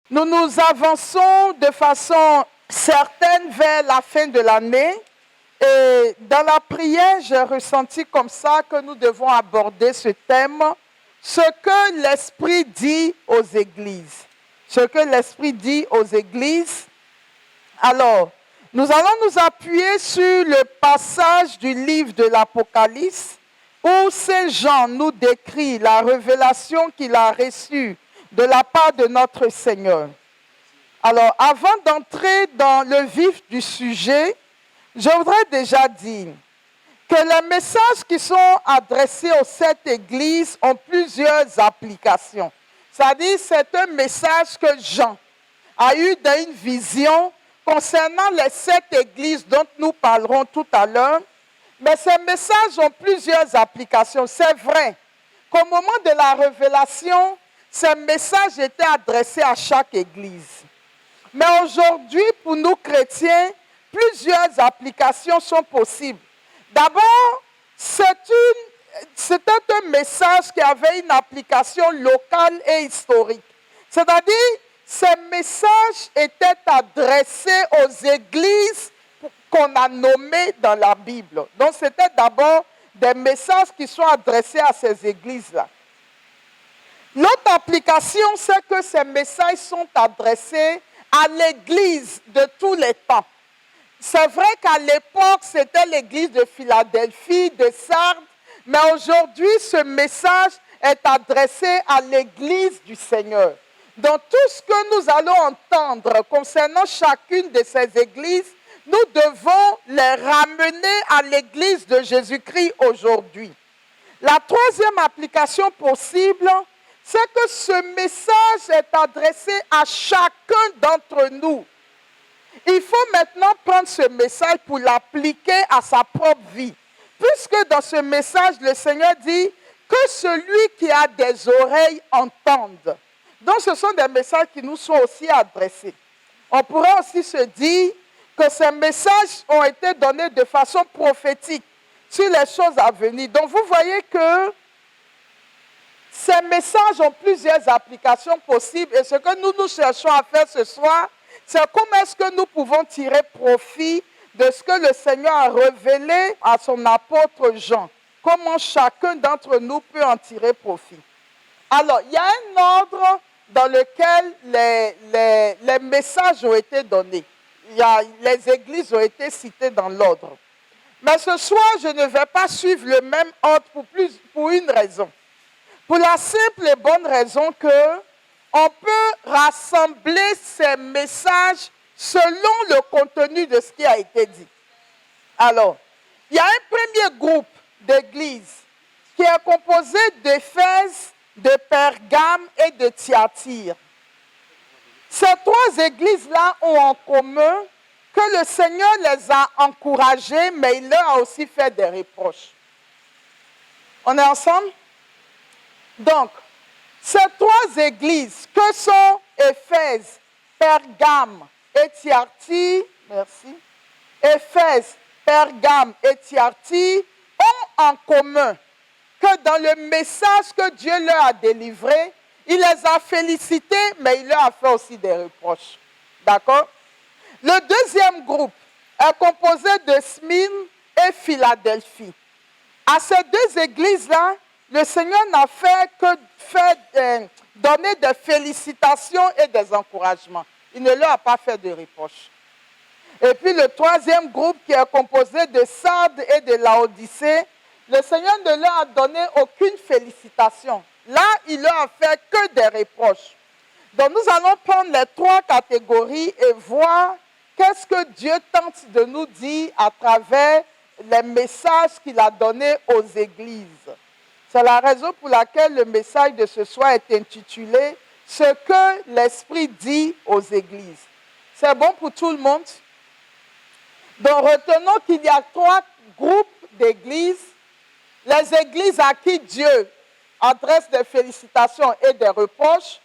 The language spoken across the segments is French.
Nous nous avançons de façon certaine vers la fin de l'année. Et dans la prière, j'ai ressenti comme ça que nous devons aborder ce thème, ce que l'Esprit dit aux églises. Ce que l'Esprit dit aux églises. Alors, nous allons nous appuyer sur le passage du livre de l'Apocalypse où Saint Jean nous décrit la révélation qu'il a reçue de la part de notre Seigneur. Alors, avant d'entrer dans le vif du sujet, je voudrais déjà dire que les messages qui sont adressés aux 7 églises ont plusieurs applications. C'est-à-dire, c'est un message que Jean a eu dans une vision concernant les 7 églises dont nous parlerons tout à l'heure. Mais ces messages ont plusieurs applications. C'est vrai qu'au moment de la révélation, ces messages étaient adressés à chaque église. Mais aujourd'hui, pour nous chrétiens, plusieurs applications sont possibles. D'abord, c'était un message qui avait une application locale et historique. C'est-à-dire, ces messages étaient adressés aux églises qu'on a nommées dans la Bible. Donc, c'était d'abord des messages qui sont adressés à ces églises-là. L'autre application, c'est que ces messages sont adressés à l'église de tous les temps. C'est vrai qu'à l'époque, c'était l'église de Philadelphie, de Sardes, mais aujourd'hui, ce message est adressé à l'église du Seigneur. Donc, tout ce que nous allons entendre concernant chacune de ces églises, nous devons les ramener à l'église de Jésus-Christ aujourd'hui. La troisième application possible, c'est que ce message est adressé à chacun d'entre nous. Il faut maintenant prendre ce message pour l'appliquer à sa propre vie. Puisque dans ce message, le Seigneur dit que celui qui a des oreilles entende. Donc ce sont des messages qui nous sont aussi adressés. On pourrait aussi se dire que ces messages ont été donnés de façon prophétique sur les choses à venir. Donc vous voyez que ces messages ont plusieurs applications possibles et ce que nous cherchons à faire ce soir, c'est comment est-ce que nous pouvons tirer profit de ce que le Seigneur a révélé à son apôtre Jean. Comment chacun d'entre nous peut en tirer profit. Alors, il y a un ordre dans lequel les messages ont été donnés. Les églises ont été citées dans l'ordre. Mais ce soir, je ne vais pas suivre le même ordre pour une raison. Pour la simple et bonne raison que on peut rassembler ces messages selon le contenu de ce qui a été dit. Alors, il y a un premier groupe d'églises qui est composé d'Éphèse, de Pergame et de Thyatire. Ces 3 églises-là ont en commun que le Seigneur les a encouragées, mais il leur a aussi fait des reproches. On est ensemble? Donc, ces 3 églises que sont Éphèse, Pergame et Thyatire, merci, Éphèse, Pergame et Thyatire ont en commun que dans le message que Dieu leur a délivré, il les a félicités, mais il leur a fait aussi des reproches. D'accord? Le deuxième groupe est composé de Smyrne et Philadelphie. À ces 2 églises-là, le Seigneur n'a fait que donner des félicitations et des encouragements. Il ne leur a pas fait de reproches. Et puis le troisième groupe qui est composé de Sardes et de Laodicée, le Seigneur ne leur a donné aucune félicitation. Là, il leur a fait que des reproches. Donc nous allons prendre les 3 catégories et voir qu'est-ce que Dieu tente de nous dire à travers les messages qu'il a donnés aux églises. C'est la raison pour laquelle le message de ce soir est intitulé « Ce que l'Esprit dit aux églises ». C'est bon pour tout le monde? Donc retenons qu'il y a 3 groupes d'églises. Les églises à qui Dieu adresse des félicitations et des reproches.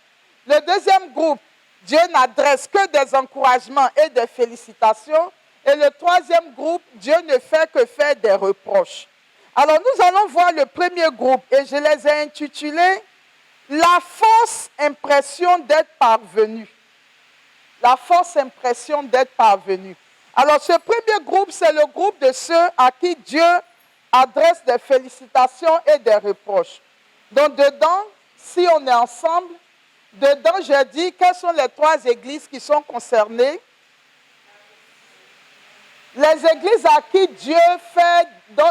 Le deuxième groupe, Dieu n'adresse que des encouragements et des félicitations. Et le troisième groupe, Dieu ne fait que faire des reproches. Alors nous allons voir le premier groupe et je les ai intitulés « La fausse impression d'être parvenu ». la forte impression d'être parvenu. Alors, ce premier groupe, c'est le groupe de ceux à qui Dieu adresse des félicitations et des reproches. Donc, dedans, si on est ensemble, dedans, j'ai dit quelles sont les 3 églises qui sont concernées. Les églises à qui Dieu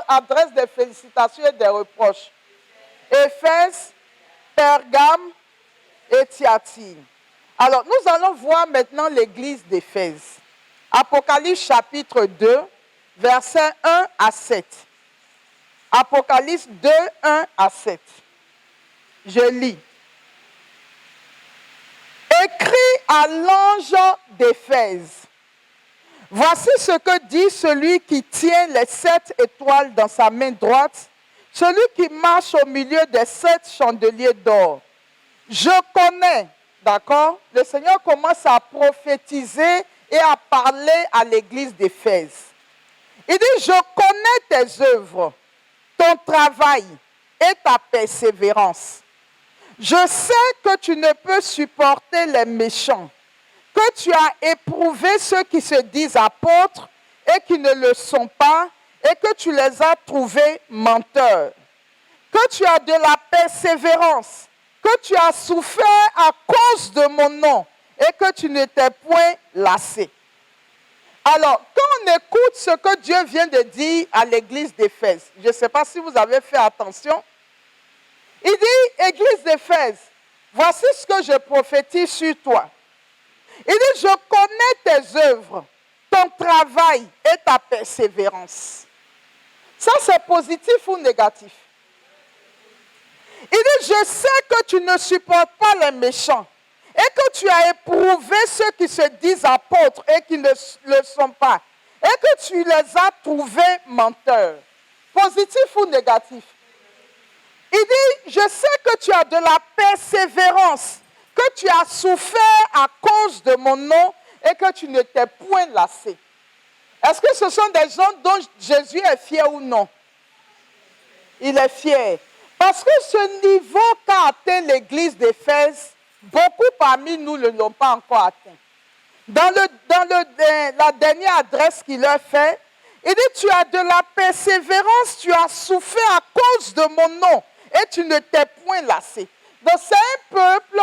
adresse des félicitations et des reproches. Éphèse, Pergame et Thyatire. Alors, nous allons voir maintenant l'église d'Éphèse. Apocalypse chapitre 2, versets 1 à 7. Apocalypse 2, 1 à 7. Je lis. Écrit à l'ange d'Éphèse. Voici ce que dit celui qui tient les 7 étoiles dans sa main droite, celui qui marche au milieu des 7 chandeliers d'or. Je connais, d'accord? Le Seigneur commence à prophétiser et à parler à l'église d'Éphèse. Il dit, je connais tes œuvres, ton travail et ta persévérance. Je sais que tu ne peux supporter les méchants, que tu as éprouvé ceux qui se disent apôtres et qui ne le sont pas, et que tu les as trouvés menteurs. Que tu as de la persévérance, que tu as souffert à cause de mon nom, et que tu ne t'es point lassé. Alors, quand on écoute ce que Dieu vient de dire à l'église d'Éphèse, je ne sais pas si vous avez fait attention, il dit, église d'Éphèse, voici ce que je prophétise sur toi. Il dit, je connais tes œuvres, ton travail et ta persévérance. Ça, c'est positif ou négatif? Il dit, je sais que tu ne supportes pas les méchants et que tu as éprouvé ceux qui se disent apôtres et qui ne le sont pas, et que tu les as trouvés menteurs. Positif ou négatif? Il dit, je sais que tu as de la persévérance, que tu as souffert à cause de mon nom et que tu ne t'es point lassé. Est-ce que ce sont des gens dont Jésus est fier ou non? Il est fier. Parce que ce niveau qu'a atteint l'église d'Éphèse, beaucoup parmi nous ne l'ont pas encore atteint. Dans la dernière adresse qu'il leur fait, il dit, tu as de la persévérance, tu as souffert à cause de mon nom et tu ne t'es point lassé. Donc c'est un peuple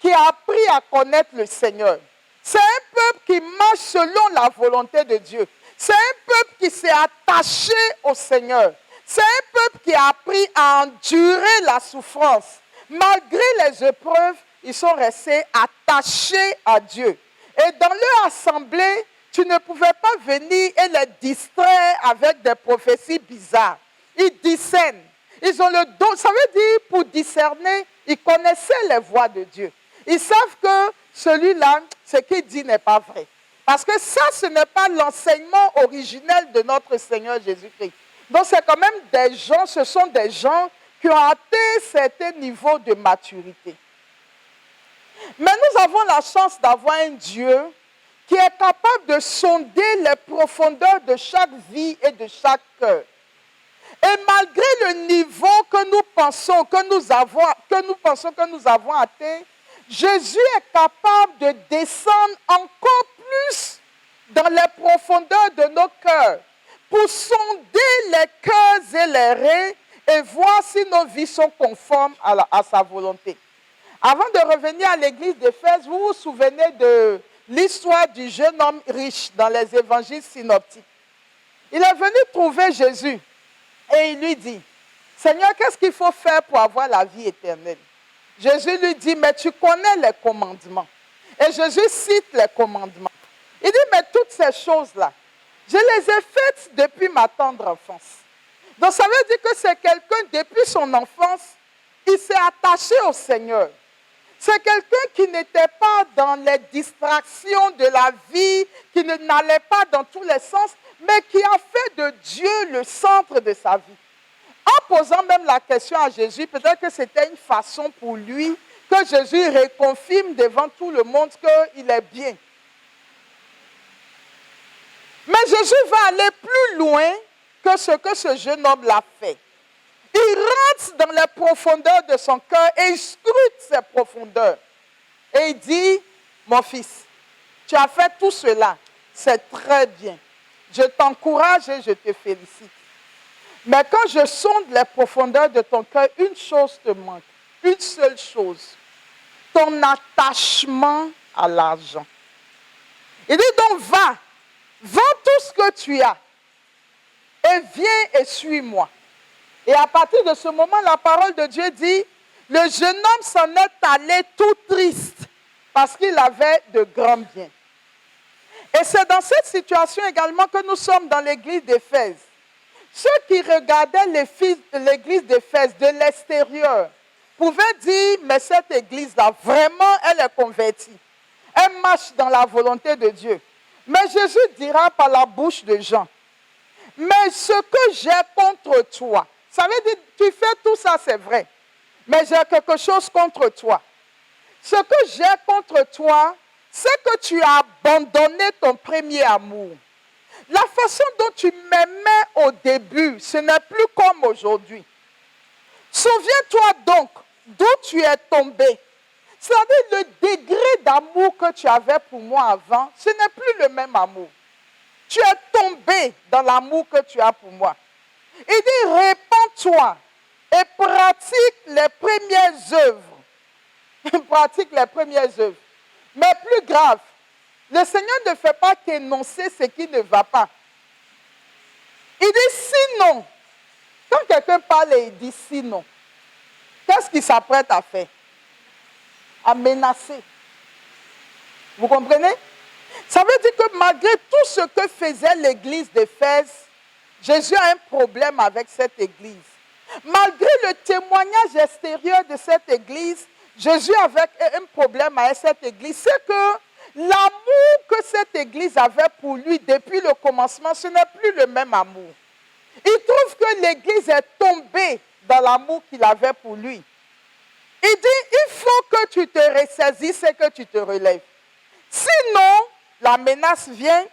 qui a appris à connaître le Seigneur. C'est un peuple qui marche selon la volonté de Dieu. C'est un peuple qui s'est attaché au Seigneur. C'est un peuple qui a appris à endurer la souffrance. Malgré les épreuves, ils sont restés attachés à Dieu. Et dans leur assemblée, tu ne pouvais pas venir et les distraire avec des prophéties bizarres. Ils discernent. Ils ont le don. Ça veut dire, pour discerner, ils connaissaient les voies de Dieu. Ils savent que celui-là, ce qu'il dit n'est pas vrai. Parce que ça, ce n'est pas l'enseignement originel de notre Seigneur Jésus-Christ. Donc, c'est quand même des gens, ce sont des gens qui ont atteint certains niveaux de maturité. Mais nous avons la chance d'avoir un Dieu qui est capable de sonder les profondeurs de chaque vie et de chaque cœur. Et malgré le niveau que nous pensons que nous avons atteint, Jésus est capable de descendre encore plus dans les profondeurs de nos cœurs pour sonder les cœurs et les reins et voir si nos vies sont conformes à sa volonté. Avant de revenir à l'église d'Éphèse, vous vous souvenez de l'histoire du jeune homme riche dans les évangiles synoptiques. Il est venu trouver Jésus et il lui dit, « Seigneur, qu'est-ce qu'il faut faire pour avoir la vie éternelle ?» Jésus lui dit, « Mais tu connais les commandements. » Et Jésus cite les commandements. Il dit, « Mais toutes ces choses-là, je les ai faites depuis ma tendre enfance. » Donc ça veut dire que c'est quelqu'un, depuis son enfance, il s'est attaché au Seigneur. C'est quelqu'un qui n'était pas dans les distractions de la vie, qui n'allait pas dans tous les sens, mais qui a fait de Dieu le centre de sa vie. En posant même la question à Jésus, peut-être que c'était une façon pour lui que Jésus reconfirme devant tout le monde qu'il est bien. Mais Jésus va aller plus loin que ce que ce jeune homme l'a fait. Il rentre dans les profondeurs de son cœur et il scrute ses profondeurs. Et il dit, mon fils, Tu as fait tout cela. C'est très bien. Je t'encourage et je te félicite. Mais quand je sonde les profondeurs de ton cœur, une chose te manque. Une seule chose. Ton attachement à l'argent. Il dit donc, va, vends tout ce que tu as et viens et suis-moi. Et à partir de ce moment, la parole de Dieu dit, le jeune homme s'en est allé tout triste parce qu'il avait de grands biens. Et c'est dans cette situation également que nous sommes dans l'église d'Éphèse. Ceux qui regardaient l'église d'Éphèse de l'extérieur pouvaient dire, mais cette église-là, vraiment, elle est convertie. Elle marche dans la volonté de Dieu. Mais Jésus dira par la bouche de Jean, mais ce que j'ai contre toi, ça veut dire, tu fais tout ça, c'est vrai, mais j'ai quelque chose contre toi. Ce que j'ai contre toi, c'est que tu as abandonné ton premier amour. La façon dont tu m'aimais au début, ce n'est plus comme aujourd'hui. Souviens-toi donc d'où tu es tombé. C'est-à-dire le degré d'amour que tu avais pour moi avant, ce n'est plus le même amour. Tu es tombé dans l'amour que tu as pour moi. Il dit, répands-toi et pratique les premières œuvres. Pratique les premières œuvres. Mais plus grave, le Seigneur ne fait pas qu'énoncer ce qui ne va pas. Il dit sinon. Quand quelqu'un parle et il dit sinon, qu'est-ce qu'il s'apprête à faire? À menacer. Vous comprenez? Ça veut dire que malgré tout ce que faisait l'église d'Éphèse, Jésus a un problème avec cette église. Malgré le témoignage extérieur de cette église, Jésus avait un problème avec cette église. C'est que l'amour que cette église avait pour lui depuis le commencement, ce n'est plus le même amour. Il trouve que l'église est tombée dans l'amour qu'il avait pour lui. Il dit, il faut que tu te ressaisisses et que tu te relèves. Sinon, la menace vient,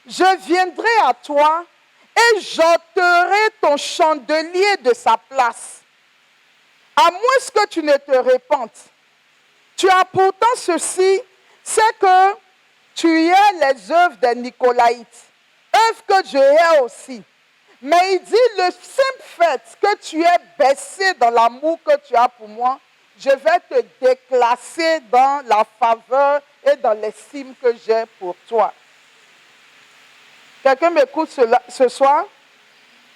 je viendrai à toi et j'ôterai ton chandelier de sa place. À moins que tu ne te répandes. Tu as pourtant ceci, c'est que tu es les œuvres des Nicolaïtes, œuvres que je hais aussi. Mais il dit, le simple fait que tu es baissé dans l'amour que tu as pour moi, je vais te déclasser dans la faveur et dans l'estime que j'ai pour toi. Quelqu'un m'écoute ce soir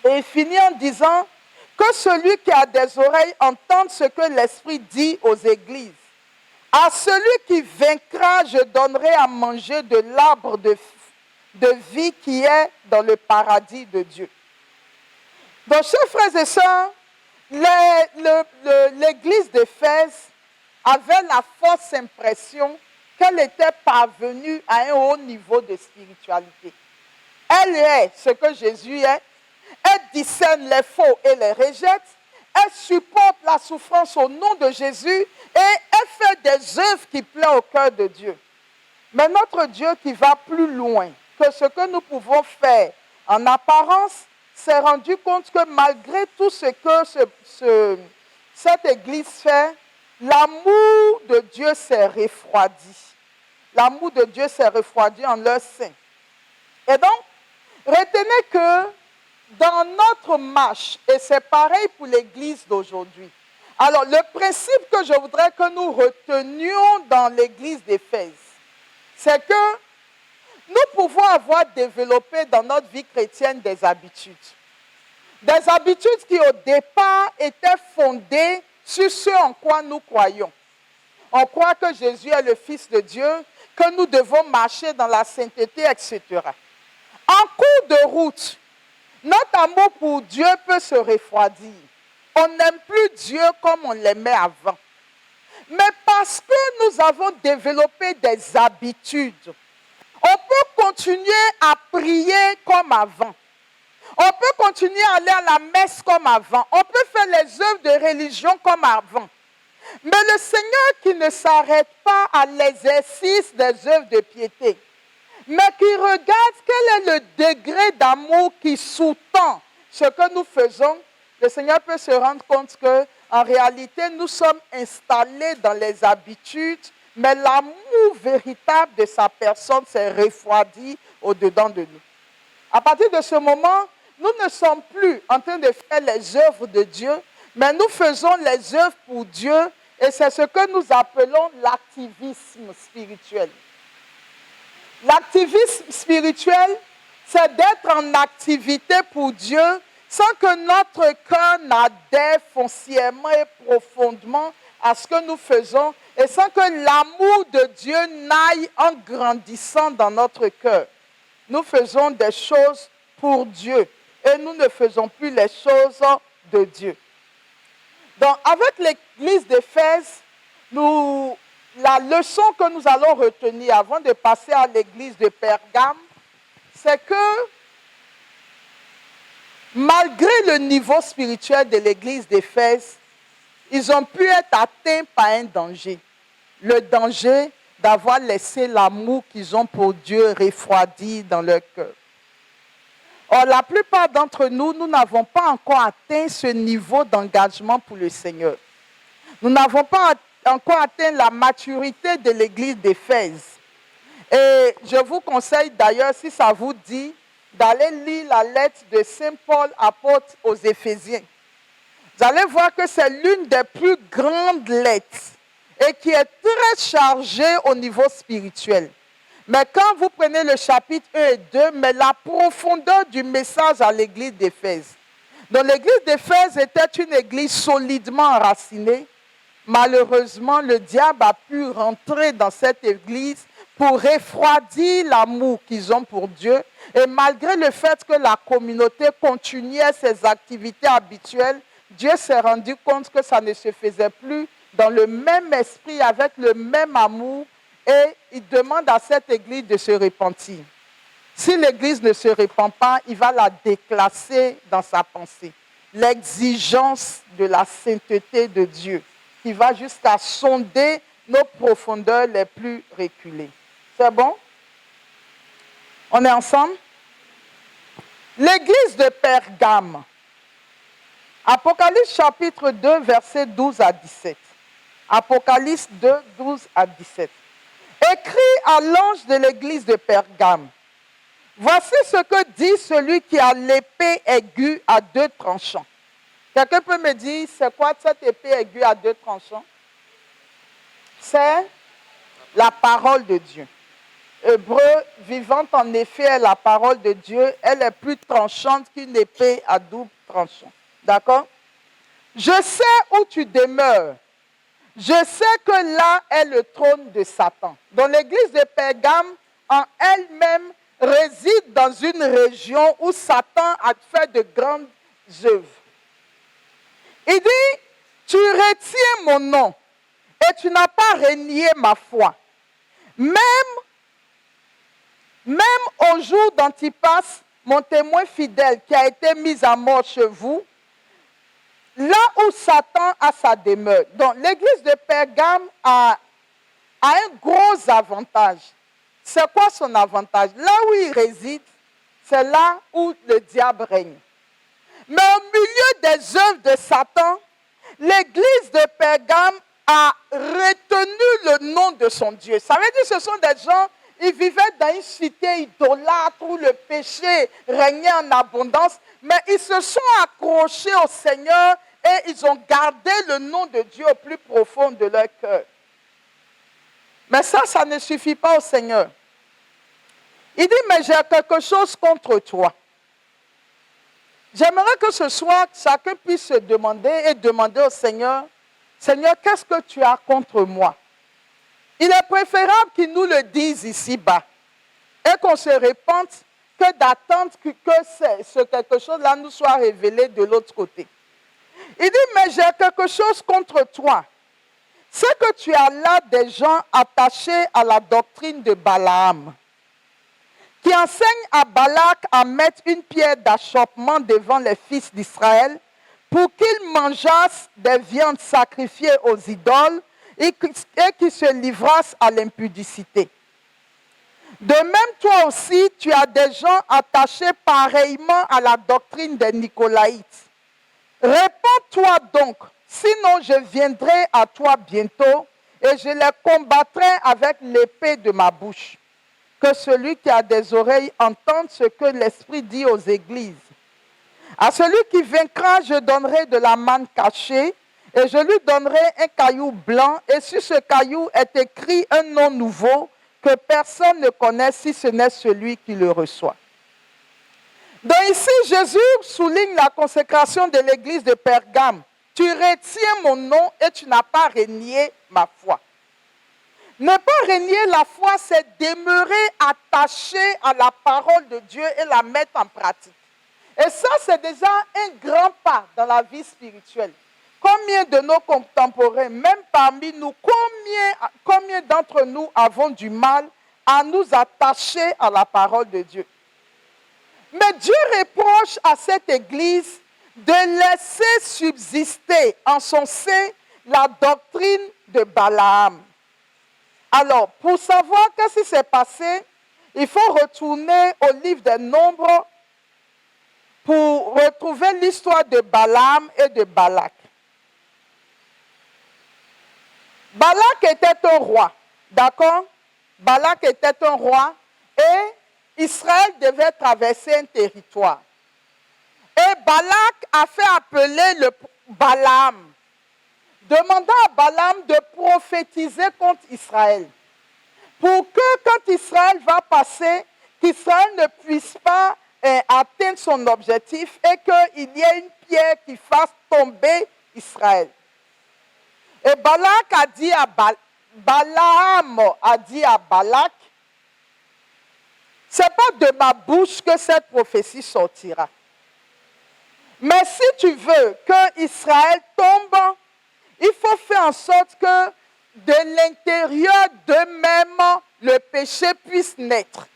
et il finit en disant que celui qui a des oreilles entende ce que l'Esprit dit aux églises. À celui qui vaincra, je donnerai à manger de l'arbre de vie qui est dans le paradis de Dieu. Donc, chers frères et sœurs, l'église d'Éphèse avait la fausse impression qu'elle était parvenue à un haut niveau de spiritualité. Elle est ce que Jésus est. Elle discerne les faux et les rejette. Elle supporte la souffrance au nom de Jésus et elle fait des œuvres qui plaisent au cœur de Dieu. Mais notre Dieu qui va plus loin que ce que nous pouvons faire en apparence, s'est rendu compte que malgré tout ce que cette église fait, l'amour de Dieu s'est refroidi. L'amour de Dieu s'est refroidi en leur sein. Et donc, retenez que dans notre marche, et c'est pareil pour l'église d'aujourd'hui. Alors, le principe que je voudrais que nous retenions dans l'église d'Éphèse, c'est que nous pouvons avoir développé dans notre vie chrétienne des habitudes. Des habitudes qui au départ étaient fondées sur ce en quoi nous croyons. On croit que Jésus est le Fils de Dieu, que nous devons marcher dans la sainteté, etc. En cours de route, notre amour pour Dieu peut se refroidir. On n'aime plus Dieu comme on l'aimait avant. Mais parce que nous avons développé des habitudes, on peut continuer à prier comme avant. On peut continuer à aller à la messe comme avant. On peut faire les œuvres de religion comme avant. Mais le Seigneur qui ne s'arrête pas à l'exercice des œuvres de piété, mais qui regarde quel est le degré d'amour qui sous-tend ce que nous faisons, le Seigneur peut se rendre compte qu'en réalité, nous sommes installés dans les habitudes mais l'amour véritable de sa personne s'est refroidi au-dedans de nous. À partir de ce moment, nous ne sommes plus en train de faire les œuvres de Dieu, mais nous faisons les œuvres pour Dieu et c'est ce que nous appelons l'activisme spirituel. L'activisme spirituel, c'est d'être en activité pour Dieu sans que notre cœur n'adhère foncièrement et profondément à ce que nous faisons et sans que l'amour de Dieu n'aille en grandissant dans notre cœur. Nous faisons des choses pour Dieu et nous ne faisons plus les choses de Dieu. Donc, avec l'église d'Éphèse, la leçon que nous allons retenir avant de passer à l'église de Pergame, c'est que malgré le niveau spirituel de l'église d'Éphèse, ils ont pu être atteints par un danger. Le danger d'avoir laissé l'amour qu'ils ont pour Dieu refroidi dans leur cœur. Or, la plupart d'entre nous, nous n'avons pas encore atteint ce niveau d'engagement pour le Seigneur. Nous n'avons pas encore atteint la maturité de l'église d'Éphèse. Et je vous conseille d'ailleurs, si ça vous dit, d'aller lire la lettre de Saint Paul, apôtre aux Éphésiens. Vous allez voir que c'est l'une des plus grandes lettres et qui est très chargée au niveau spirituel. Mais quand vous prenez le chapitre 1 et 2, mais la profondeur du message à l'église d'Éphèse. Donc l'église d'Éphèse était une église solidement enracinée. Malheureusement, le diable a pu rentrer dans cette église pour refroidir l'amour qu'ils ont pour Dieu. Et malgré le fait que la communauté continuait ses activités habituelles, Dieu s'est rendu compte que ça ne se faisait plus dans le même esprit, avec le même amour. Et il demande à cette église de se repentir. Si l'église ne se repent pas, il va la déclasser dans sa pensée. L'exigence de la sainteté de Dieu, qui va jusqu'à sonder nos profondeurs les plus reculées. C'est bon? On est ensemble? L'église de Pergame. Apocalypse chapitre 2, versets 12 à 17. Apocalypse 2, 12 à 17. Écrit à l'ange de l'église de Pergame. Voici ce que dit celui qui a l'épée aiguë à deux tranchants. Quelqu'un peut me dire, c'est quoi cette épée aiguë à deux tranchants? C'est la parole de Dieu. Hébreu, vivante en effet, est la parole de Dieu. Elle est plus tranchante qu'une épée à double tranchant. D'accord? Je sais où tu demeures. Je sais que là est le trône de Satan. Donc l'église de Pergame, en elle-même, réside dans une région où Satan a fait de grandes œuvres. Il dit, tu retiens mon nom et tu n'as pas renié ma foi. Même au jour d'Antipas, mon témoin fidèle qui a été mis à mort chez vous, là où Satan a sa demeure. Donc, l'église de Pergame a un gros avantage. C'est quoi son avantage? Là où il réside, c'est là où le diable règne. Mais au milieu des œuvres de Satan, l'église de Pergame a retenu le nom de son Dieu. Ça veut dire que ce sont des gens, ils vivaient dans une cité idolâtre où le péché régnait en abondance, mais ils se sont accrochés au Seigneur et ils ont gardé le nom de Dieu au plus profond de leur cœur. Mais ça ne suffit pas au Seigneur. Il dit, mais j'ai quelque chose contre toi. J'aimerais que ce soir, chacun puisse se demander et demander au Seigneur, Seigneur, qu'est-ce que tu as contre moi? Il est préférable qu'il nous le dise ici-bas et qu'on se répande que d'attendre que ce quelque chose-là nous soit révélé de l'autre côté. Il dit, mais j'ai quelque chose contre toi. C'est que tu as là des gens attachés à la doctrine de Balaam, qui enseigne à Balak à mettre une pierre d'achoppement devant les fils d'Israël pour qu'ils mangeassent des viandes sacrifiées aux idoles et qu'ils se livrassent à l'impudicité. De même, toi aussi, tu as des gens attachés pareillement à la doctrine des Nicolaïtes. Réponds-toi donc, sinon je viendrai à toi bientôt et je les combattrai avec l'épée de ma bouche. Que celui qui a des oreilles entende ce que l'Esprit dit aux églises. À celui qui vaincra, je donnerai de la manne cachée, et je lui donnerai un caillou blanc, et sur ce caillou est écrit un nom nouveau que personne ne connaît si ce n'est celui qui le reçoit. Donc ici, Jésus souligne la consécration de l'église de Pergame. Tu retiens mon nom et tu n'as pas renié ma foi. Ne pas renier la foi, c'est demeurer attaché à la parole de Dieu et la mettre en pratique. Et ça, c'est déjà un grand pas dans la vie spirituelle. Combien de nos contemporains, même parmi nous, combien d'entre nous avons du mal à nous attacher à la parole de Dieu? Mais Dieu reproche à cette église de laisser subsister en son sein la doctrine de Balaam. Alors, pour savoir qu'est-ce qui s'est passé, il faut retourner au livre des Nombres pour retrouver l'histoire de Balaam et de Balak. Balak était un roi, d'accord? Balak était un roi et Israël devait traverser un territoire. Et Balak a fait appeler le Balaam, demandant à Balaam de prophétiser contre Israël. Pour que quand Israël va passer, qu'Israël ne puisse pas atteindre son objectif et qu'il y ait une pierre qui fasse tomber Israël. Et Balak a dit à Balaam a dit à Balak, c'est pas de ma bouche que cette prophétie sortira. Mais si tu veux que Israël tombe, il faut faire en sorte que de l'intérieur d'eux-mêmes, le péché puisse naître.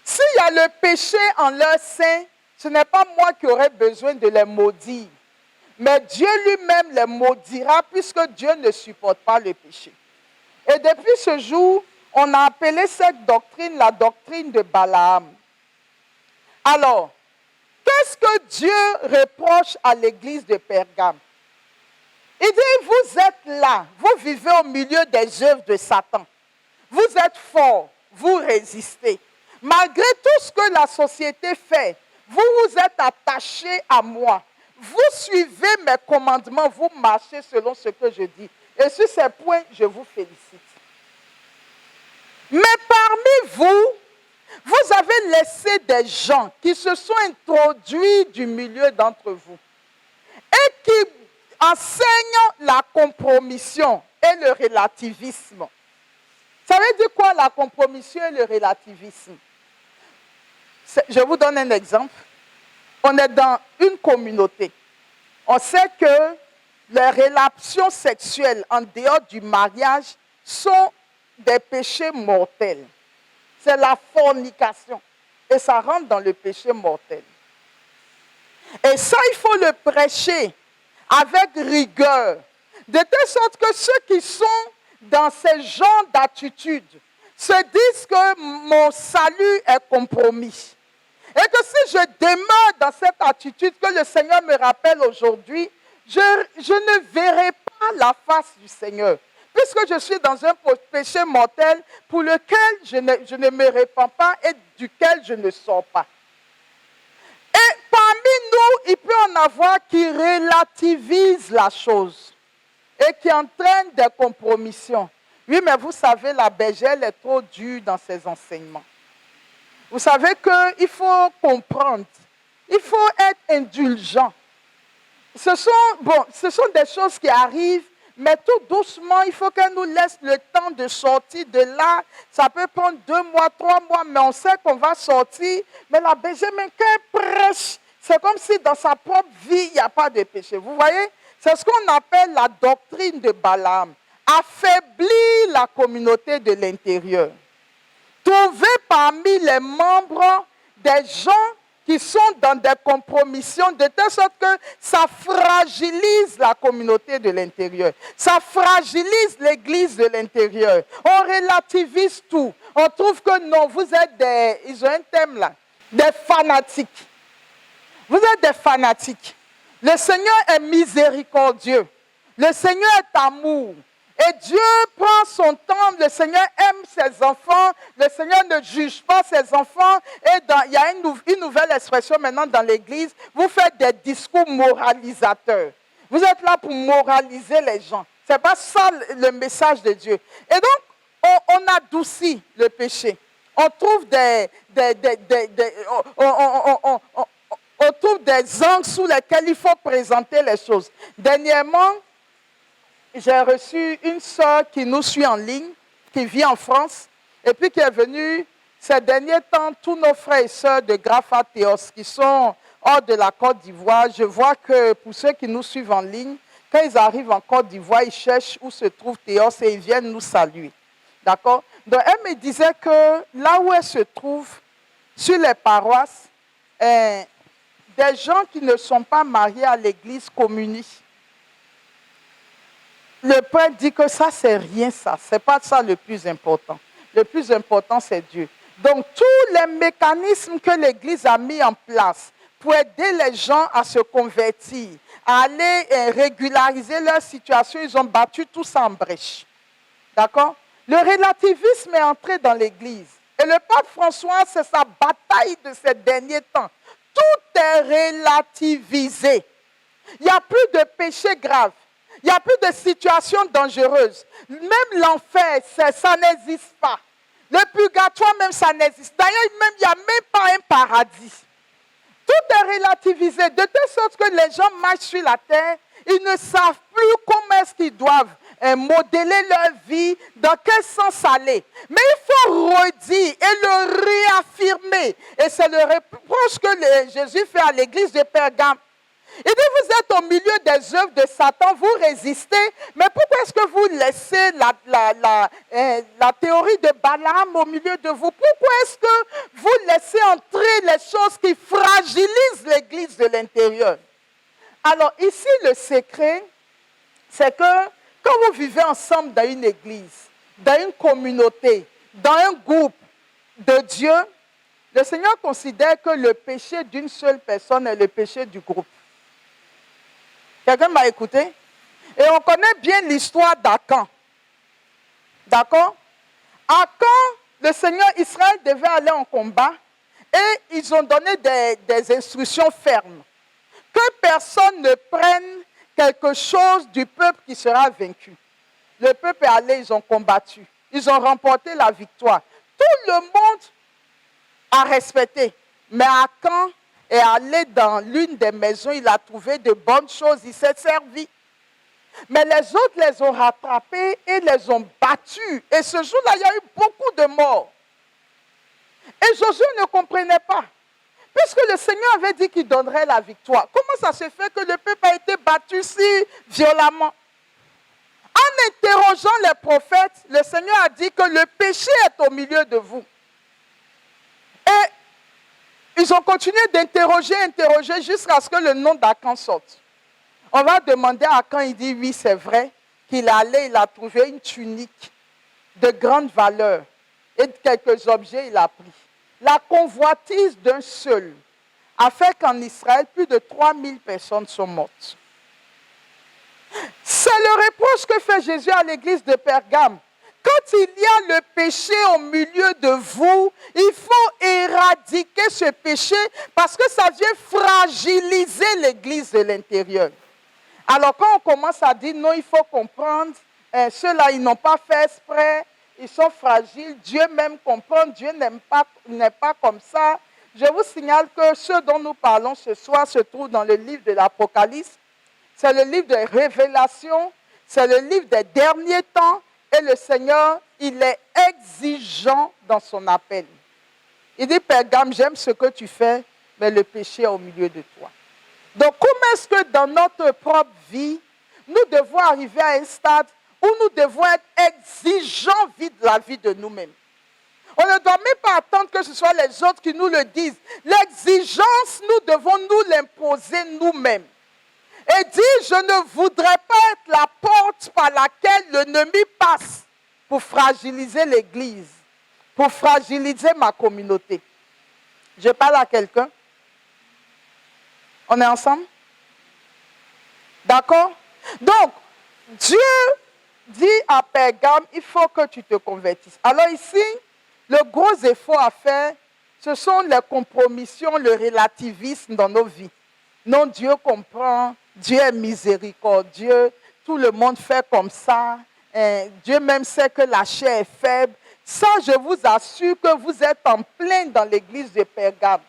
S'il y a le péché en leur sein, ce n'est pas moi qui aurai besoin de les maudire. Mais Dieu lui-même les maudira puisque Dieu ne supporte pas le péché. Et depuis ce jour, on a appelé cette doctrine la doctrine de Balaam. Alors, qu'est-ce que Dieu reproche à l'église de Pergame? Il dit, vous êtes là, vous vivez au milieu des œuvres de Satan. Vous êtes forts, vous résistez. Malgré tout ce que la société fait, vous vous êtes attachés à moi. Vous suivez mes commandements, vous marchez selon ce que je dis. Et sur ces points, je vous félicite. Mais parmi vous, vous avez laissé des gens qui se sont introduits du milieu d'entre vous et qui enseignent la compromission et le relativisme. Ça veut dire quoi la compromission et le relativisme? Je vous donne un exemple. On est dans une communauté. On sait que les relations sexuelles en dehors du mariage sont des péchés mortels. C'est la fornication. Et ça rentre dans le péché mortel. Et ça, il faut le prêcher avec rigueur. De telle sorte que ceux qui sont dans ce genre d'attitude se disent que mon salut est compromis. Et que si je demeure dans cette attitude que le Seigneur me rappelle aujourd'hui, je ne verrai pas la face du Seigneur. Puisque je suis dans un péché mortel pour lequel je ne me répands pas et duquel je ne sors pas. Et parmi nous, il peut en avoir qui relativisent la chose et qui entraînent des compromissions. Oui, mais vous savez, la bergère est trop dure dans ses enseignements. Vous savez qu'il faut comprendre, il faut être indulgent. Ce sont des choses qui arrivent, mais tout doucement, il faut qu'elle nous laisse le temps de sortir de là. Ça peut prendre 2 mois, 3 mois, mais on sait qu'on va sortir. Mais la bergère, même quand elle prêche, c'est comme si dans sa propre vie, il n'y a pas de péché. Vous voyez? C'est ce qu'on appelle la doctrine de Balaam. Affaiblir la communauté de l'intérieur. Trouver parmi les membres des gens qui sont dans des compromissions de telle sorte que ça fragilise la communauté de l'intérieur. Ça fragilise l'église de l'intérieur. On relativise tout. On trouve que non, vous êtes ils ont un thème là, des fanatiques. Vous êtes des fanatiques. Le Seigneur est miséricordieux. Le Seigneur est amour. Et Dieu prend son temps, le Seigneur aime ses enfants, le Seigneur ne juge pas ses enfants. Et il y a une nouvelle expression maintenant dans l'Église, vous faites des discours moralisateurs. Vous êtes là pour moraliser les gens. Ce n'est pas ça le message de Dieu. Et donc, on adoucit le péché. On trouve on trouve des angles sous lesquels il faut présenter les choses. Dernièrement, j'ai reçu une sœur qui nous suit en ligne, qui vit en France, et puis qui est venue ces derniers temps, tous nos frères et sœurs de Grapha Théos qui sont hors de la Côte d'Ivoire. Je vois que pour ceux qui nous suivent en ligne, quand ils arrivent en Côte d'Ivoire, ils cherchent où se trouve Théos et ils viennent nous saluer. D'accord? Donc, elle me disait que là où elle se trouve, sur les paroisses, des gens qui ne sont pas mariés à l'église communient. Le prêtre dit que ça, c'est rien ça. Ce n'est pas ça le plus important. Le plus important, c'est Dieu. Donc, tous les mécanismes que l'Église a mis en place pour aider les gens à se convertir, à aller régulariser leur situation, ils ont battu tout ça en brèche. D'accord? Le relativisme est entré dans l'Église. Et le pape François, c'est sa bataille de ces derniers temps. Tout est relativisé. Il n'y a plus de péché grave. Il n'y a plus de situations dangereuses. Même l'enfer, ça n'existe pas. Le purgatoire, même, ça n'existe. D'ailleurs, il n'y a même pas un paradis. Tout est relativisé, de telle sorte que les gens marchent sur la terre, ils ne savent plus comment est-ce qu'ils doivent modeler leur vie, dans quel sens aller. Mais il faut redire et le réaffirmer. Et c'est le reproche que Jésus fait à l'église de Pergame. Il dit, vous êtes au milieu des œuvres de Satan, vous résistez, mais pourquoi est-ce que vous laissez la théorie de Balaam au milieu de vous? Pourquoi est-ce que vous laissez entrer les choses qui fragilisent l'église de l'intérieur? Alors ici, le secret, c'est que quand vous vivez ensemble dans une église, dans une communauté, dans un groupe de Dieu, le Seigneur considère que le péché d'une seule personne est le péché du groupe. Quelqu'un m'a écouté? Et on connaît bien l'histoire d'Akan. D'accord? Akan, le Seigneur Israël devait aller en combat et ils ont donné des instructions fermes. Que personne ne prenne quelque chose du peuple qui sera vaincu. Le peuple est allé, ils ont combattu. Ils ont remporté la victoire. Tout le monde a respecté. Mais Akan est allé dans l'une des maisons, il a trouvé de bonnes choses, il s'est servi. Mais les autres les ont rattrapés et les ont battus. Et ce jour-là, il y a eu beaucoup de morts. Et Josué ne comprenait pas. Puisque le Seigneur avait dit qu'il donnerait la victoire. Comment ça se fait que le peuple a été battu si violemment? En interrogeant les prophètes, le Seigneur a dit que le péché est au milieu de vous. Et ils ont continué d'interroger jusqu'à ce que le nom d'Akan sorte. On va demander à Akan, il dit oui, c'est vrai, qu'il allait, il a trouvé une tunique de grande valeur et quelques objets, il a pris. La convoitise d'un seul a fait qu'en Israël, plus de 3000 personnes sont mortes. C'est le reproche que fait Jésus à l'église de Pergame. Quand il y a le péché au milieu de vous, il faut éradiquer ce péché parce que ça vient fragiliser l'église de l'intérieur. Alors quand on commence à dire non, il faut comprendre, ceux-là, ils n'ont pas fait exprès, ils sont fragiles, Dieu même comprend, Dieu n'est pas comme ça. Je vous signale que ce dont nous parlons ce soir se trouve dans le livre de l'Apocalypse. C'est le livre des révélations, c'est le livre des derniers temps. Et le Seigneur, il est exigeant dans son appel. Il dit, Pergame, j'aime ce que tu fais, mais le péché est au milieu de toi. Donc, comment est-ce que dans notre propre vie, nous devons arriver à un stade où nous devons être exigeants de la vie de nous-mêmes? On ne doit même pas attendre que ce soit les autres qui nous le disent. L'exigence, nous devons nous l'imposer nous-mêmes. Et dit, je ne voudrais pas être la porte par laquelle l'ennemi passe pour fragiliser l'Église, pour fragiliser ma communauté. Je parle à quelqu'un. On est ensemble? D'accord? Donc, Dieu dit à Pergame, il faut que tu te convertisses. Alors ici, le gros effort à faire, ce sont les compromissions, le relativisme dans nos vies. Non, Dieu comprend, Dieu est miséricordieux, tout le monde fait comme ça. Dieu même sait que la chair est faible. Ça, je vous assure que vous êtes en plein dans l'église de Pergame.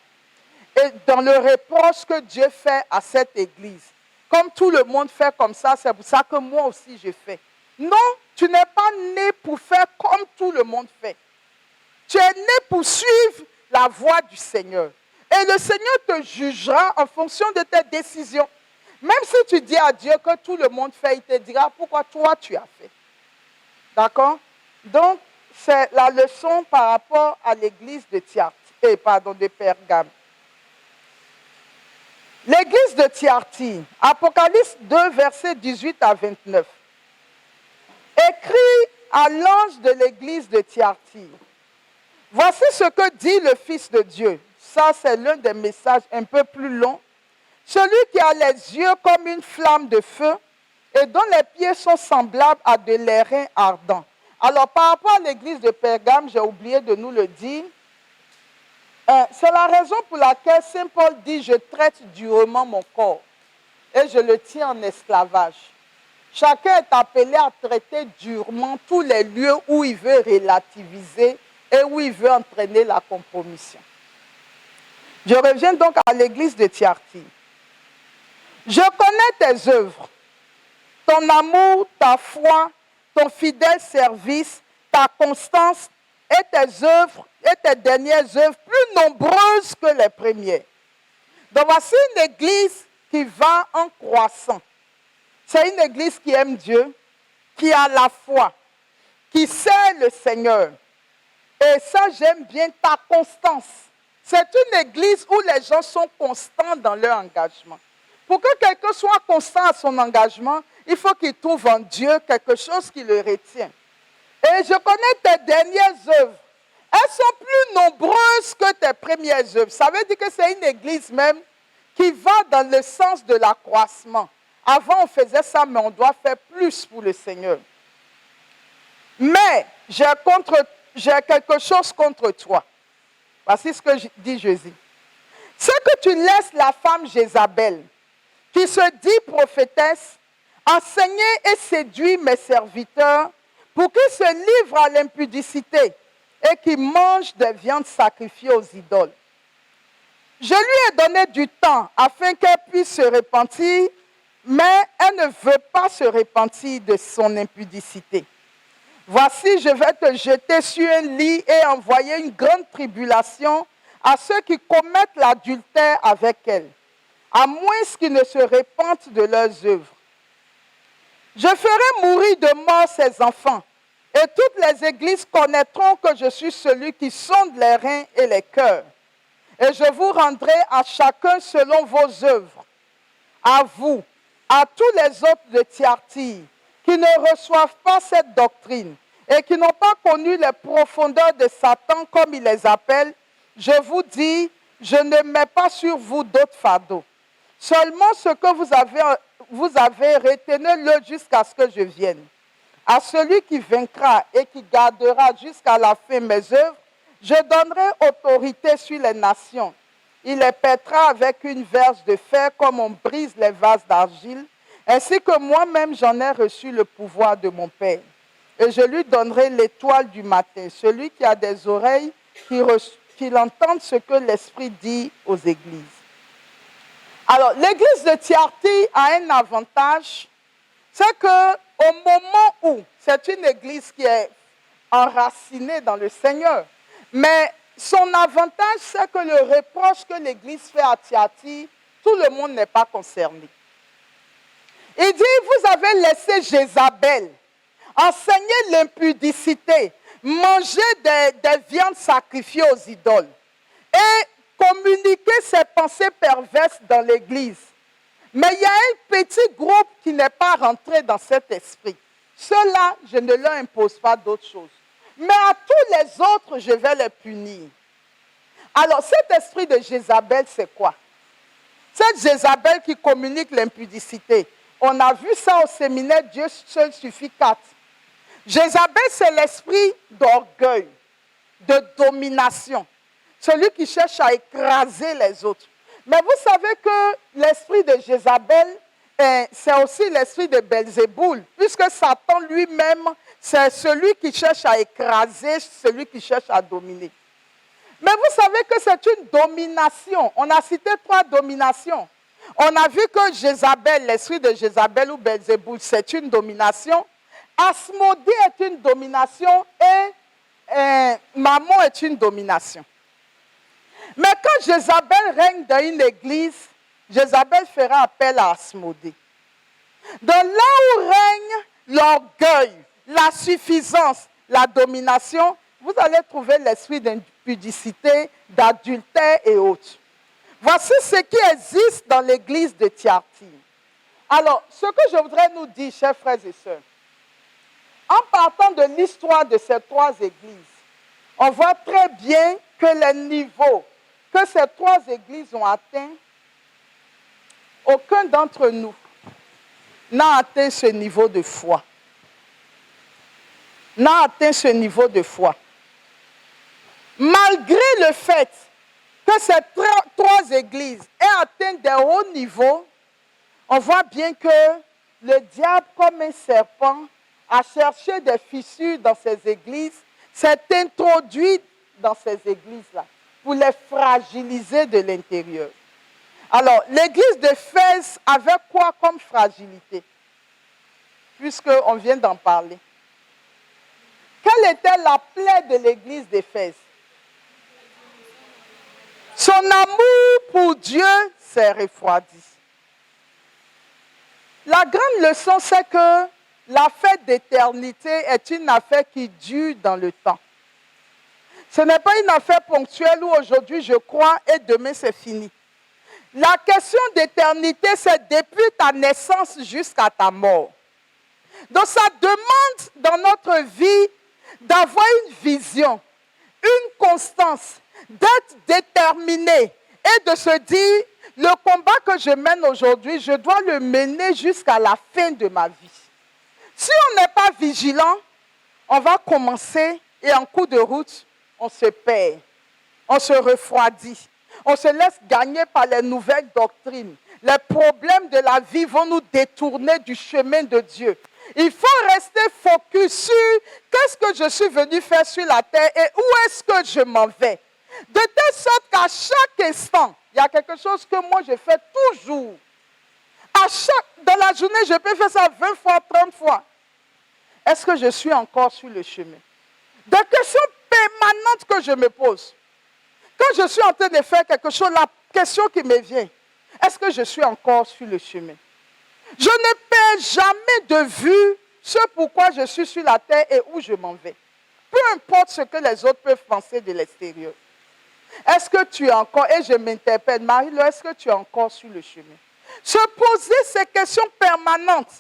Et dans le reproche que Dieu fait à cette église. Comme tout le monde fait comme ça, c'est pour ça que moi aussi je fais. Non, tu n'es pas né pour faire comme tout le monde fait. Tu es né pour suivre la voie du Seigneur. Et le Seigneur te jugera en fonction de tes décisions. Même si tu dis à Dieu que tout le monde fait, il te dira pourquoi toi tu as fait. D'accord? Donc, c'est la leçon par rapport à l'église de de Pergame. L'église de Thyatire, Apocalypse 2, versets 18 à 29. Écrit à l'ange de l'église de Thyatire. Voici ce que dit le Fils de Dieu. Ça, c'est l'un des messages un peu plus longs. Celui qui a les yeux comme une flamme de feu et dont les pieds sont semblables à de l'airain ardent. Alors, par rapport à l'église de Pergame, j'ai oublié de nous le dire. C'est la raison pour laquelle Saint Paul dit « Je traite durement mon corps et je le tiens en esclavage ». Chacun est appelé à traiter durement tous les lieux où il veut relativiser et où il veut entraîner la compromission. Je reviens donc à l'église de Thyatire. Je connais tes œuvres, ton amour, ta foi, ton fidèle service, ta constance et tes œuvres et tes dernières œuvres plus nombreuses que les premières. Donc voici une église qui va en croissant. C'est une église qui aime Dieu, qui a la foi, qui sert le Seigneur. Et ça, j'aime bien ta constance. C'est une église où les gens sont constants dans leur engagement. Pour que quelqu'un soit constant à son engagement, il faut qu'il trouve en Dieu quelque chose qui le retient. Et je connais tes dernières œuvres. Elles sont plus nombreuses que tes premières œuvres. Ça veut dire que c'est une église même qui va dans le sens de l'accroissement. Avant, on faisait ça, mais on doit faire plus pour le Seigneur. Mais j'ai quelque chose contre toi. Voici ce que dit Jésus. C'est que tu laisses la femme Jézabel, qui se dit prophétesse, enseigner et séduire mes serviteurs pour qu'ils se livrent à l'impudicité et qu'ils mangent des viandes sacrifiées aux idoles. Je lui ai donné du temps afin qu'elle puisse se repentir, mais elle ne veut pas se repentir de son impudicité. Voici, je vais te jeter sur un lit et envoyer une grande tribulation à ceux qui commettent l'adultère avec elle, à moins qu'ils ne se repentent de leurs œuvres. Je ferai mourir de mort ses enfants, et toutes les églises connaîtront que je suis celui qui sonde les reins et les cœurs. Et je vous rendrai à chacun selon vos œuvres, à vous, à tous les autres de Thyatire, qui ne reçoivent pas cette doctrine et qui n'ont pas connu les profondeurs de Satan comme il les appelle, je vous dis, je ne mets pas sur vous d'autres fardeaux. Seulement ce que vous avez retenez-le jusqu'à ce que je vienne. À celui qui vaincra et qui gardera jusqu'à la fin mes œuvres, je donnerai autorité sur les nations. Il les pètera avec une verge de fer comme on brise les vases d'argile, ainsi que moi-même j'en ai reçu le pouvoir de mon Père. Et je lui donnerai l'étoile du matin. Celui qui a des oreilles, qu'il entende ce que l'Esprit dit aux églises. Alors, l'église de Thyatire a un avantage, c'est qu'au moment où c'est une église qui est enracinée dans le Seigneur, mais son avantage, c'est que le reproche que l'église fait à Thyatire, tout le monde n'est pas concerné. Il dit, vous avez laissé Jézabel enseigner l'impudicité, manger des viandes sacrifiées aux idoles et communiquer ses pensées perverses dans l'église. Mais il y a un petit groupe qui n'est pas rentré dans cet esprit. Ceux-là, je ne leur impose pas d'autre chose. Mais à tous les autres, je vais les punir. Alors, cet esprit de Jézabel, c'est quoi? Cette Jézabel qui communique l'impudicité. On a vu ça au séminaire, Dieu seul suffit 4. Jézabel, c'est l'esprit d'orgueil, de domination. Celui qui cherche à écraser les autres. Mais vous savez que l'esprit de Jézabel, c'est aussi l'esprit de Belzéboul, puisque Satan lui-même, c'est celui qui cherche à écraser, celui qui cherche à dominer. Mais vous savez que c'est une domination. On a cité 3 dominations. On a vu que Jézabel, l'esprit de Jézabel ou Belzéboul, c'est une domination. Asmodée est une domination et Mammon est une domination. Mais quand Jézabel règne dans une église, Jézabel fera appel à Asmodée. De là où règne l'orgueil, la suffisance, la domination, vous allez trouver l'esprit d'impudicité, d'adultère et autres. Voici ce qui existe dans l'église de Thyatire. Alors, ce que je voudrais nous dire, chers frères et sœurs, en partant de l'histoire de ces 3 églises, on voit très bien que les niveaux que ces 3 églises ont atteints, aucun d'entre nous n'a atteint ce niveau de foi. N'a atteint ce niveau de foi. Malgré le fait que ces 3 églises aient atteint des hauts niveaux, on voit bien que le diable, comme un serpent, a cherché des fissures dans ces églises, s'est introduit dans ces églises-là pour les fragiliser de l'intérieur. Alors, l'église d'Éphèse avait quoi comme fragilité? Puisqu'on vient d'en parler. Quelle était la plaie de l'église d'Éphèse? Son amour pour Dieu s'est refroidi. La grande leçon, c'est que la fête d'éternité est une affaire qui dure dans le temps. Ce n'est pas une affaire ponctuelle où aujourd'hui je crois et demain c'est fini. La question d'éternité, c'est depuis ta naissance jusqu'à ta mort. Donc ça demande dans notre vie d'avoir une vision, une constance, d'être déterminé et de se dire, le combat que je mène aujourd'hui, je dois le mener jusqu'à la fin de ma vie. Si on n'est pas vigilant, on va commencer et en cours de route, on se perd, on se refroidit, on se laisse gagner par les nouvelles doctrines. Les problèmes de la vie vont nous détourner du chemin de Dieu. Il faut rester focus sur qu'est-ce que je suis venu faire sur la terre et où est-ce que je m'en vais. De telle sorte qu'à chaque instant, il y a quelque chose que moi je fais toujours. Dans la journée, je peux faire ça 20 fois, 30 fois. Est-ce que je suis encore sur le chemin? Des questions permanentes que je me pose. Quand je suis en train de faire quelque chose, la question qui me vient, est-ce que je suis encore sur le chemin? Je ne perds jamais de vue ce pourquoi je suis sur la terre et où je m'en vais. Peu importe ce que les autres peuvent penser de l'extérieur. Est-ce que tu es encore, et je m'interpelle, Marie-Laure, est-ce que tu es encore sur le chemin? Se poser ces questions permanentes.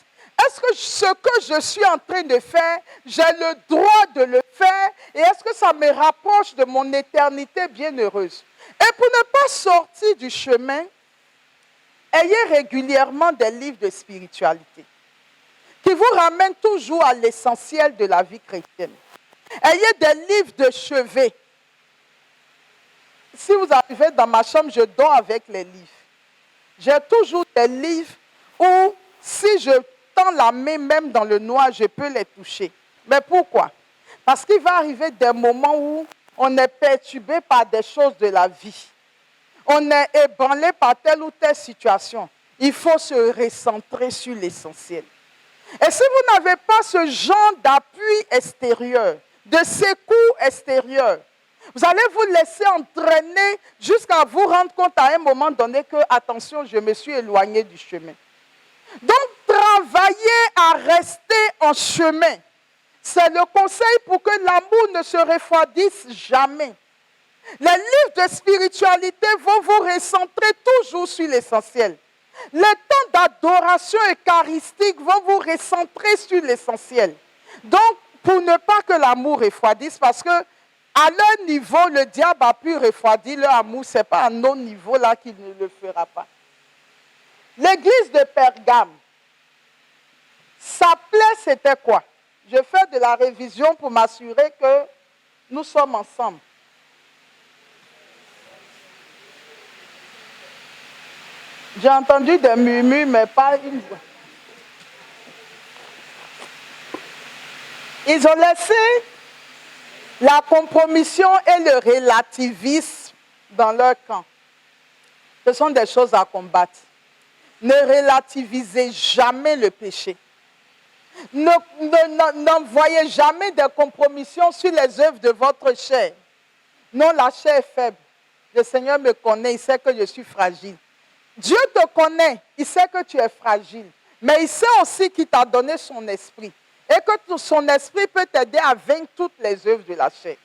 Est-ce que ce que je suis en train de faire, j'ai le droit de le faire? Et est-ce que ça me rapproche de mon éternité bienheureuse? Et pour ne pas sortir du chemin, ayez régulièrement des livres de spiritualité qui vous ramènent toujours à l'essentiel de la vie chrétienne. Ayez des livres de chevet. Si vous arrivez dans ma chambre, je dors avec les livres. J'ai toujours des livres où, si je tends la main même dans le noir, je peux les toucher. Mais pourquoi? Parce qu'il va arriver des moments où on est perturbé par des choses de la vie. On est ébranlé par telle ou telle situation. Il faut se recentrer sur l'essentiel. Et si vous n'avez pas ce genre d'appui extérieur, de secours extérieur, vous allez vous laisser entraîner jusqu'à vous rendre compte à un moment donné que, attention, je me suis éloigné du chemin. Donc, travaillez à rester en chemin. C'est le conseil pour que l'amour ne se refroidisse jamais. Les livres de spiritualité vont vous recentrer toujours sur l'essentiel. Les temps d'adoration eucharistique vont vous recentrer sur l'essentiel. Donc, pour ne pas que l'amour refroidisse, parce que à leur niveau, le diable a pu refroidir leur amour, ce n'est pas à nos niveaux là qu'il ne le fera pas. L'église de Pergame, sa plaie, c'était quoi? Je fais de la révision pour m'assurer que nous sommes ensemble. J'ai entendu des murmures, mais pas une voix. Ils ont laissé la compromission et le relativisme dans leur camp. Ce sont des choses à combattre. Ne relativisez jamais le péché. N'envoyez jamais de compromissions sur les œuvres de votre chair. Non, la chair est faible. Le Seigneur me connaît, il sait que je suis fragile. Dieu te connaît, il sait que tu es fragile. Mais il sait aussi qu'il t'a donné son esprit. Et que son esprit peut t'aider à vaincre toutes les œuvres de la chair.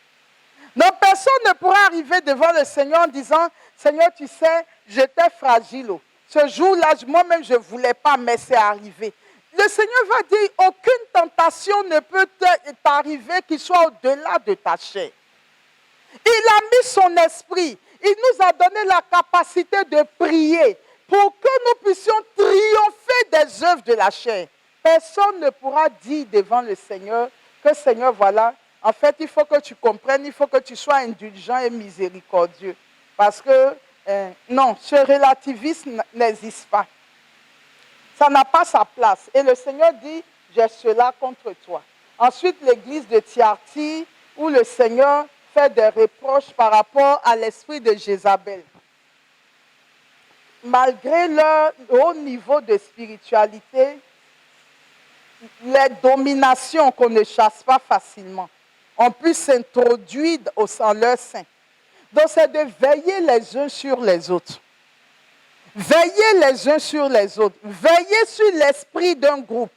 Donc personne ne pourra arriver devant le Seigneur en disant, Seigneur, tu sais, j'étais fragile. Ce jour-là, moi-même, je ne voulais pas, mais c'est arrivé. Le Seigneur va dire, aucune tentation ne peut t'arriver qui soit au-delà de ta chair. Il a mis son esprit. Il nous a donné la capacité de prier pour que nous puissions triompher des œuvres de la chair. Personne ne pourra dire devant le Seigneur que Seigneur, voilà, en fait, il faut que tu comprennes, il faut que tu sois indulgent et miséricordieux. Parce que, non, ce relativisme n'existe pas. Ça n'a pas sa place. Et le Seigneur dit, j'ai cela contre toi. Ensuite, l'église de Thyatire, où le Seigneur fait des reproches par rapport à l'esprit de Jézabel. Malgré leur haut niveau de spiritualité, les dominations qu'on ne chasse pas facilement ont pu s'introduire en leur sein. Donc c'est de veiller les uns sur les autres. Veillez les uns sur les autres. Veillez sur l'esprit d'un groupe.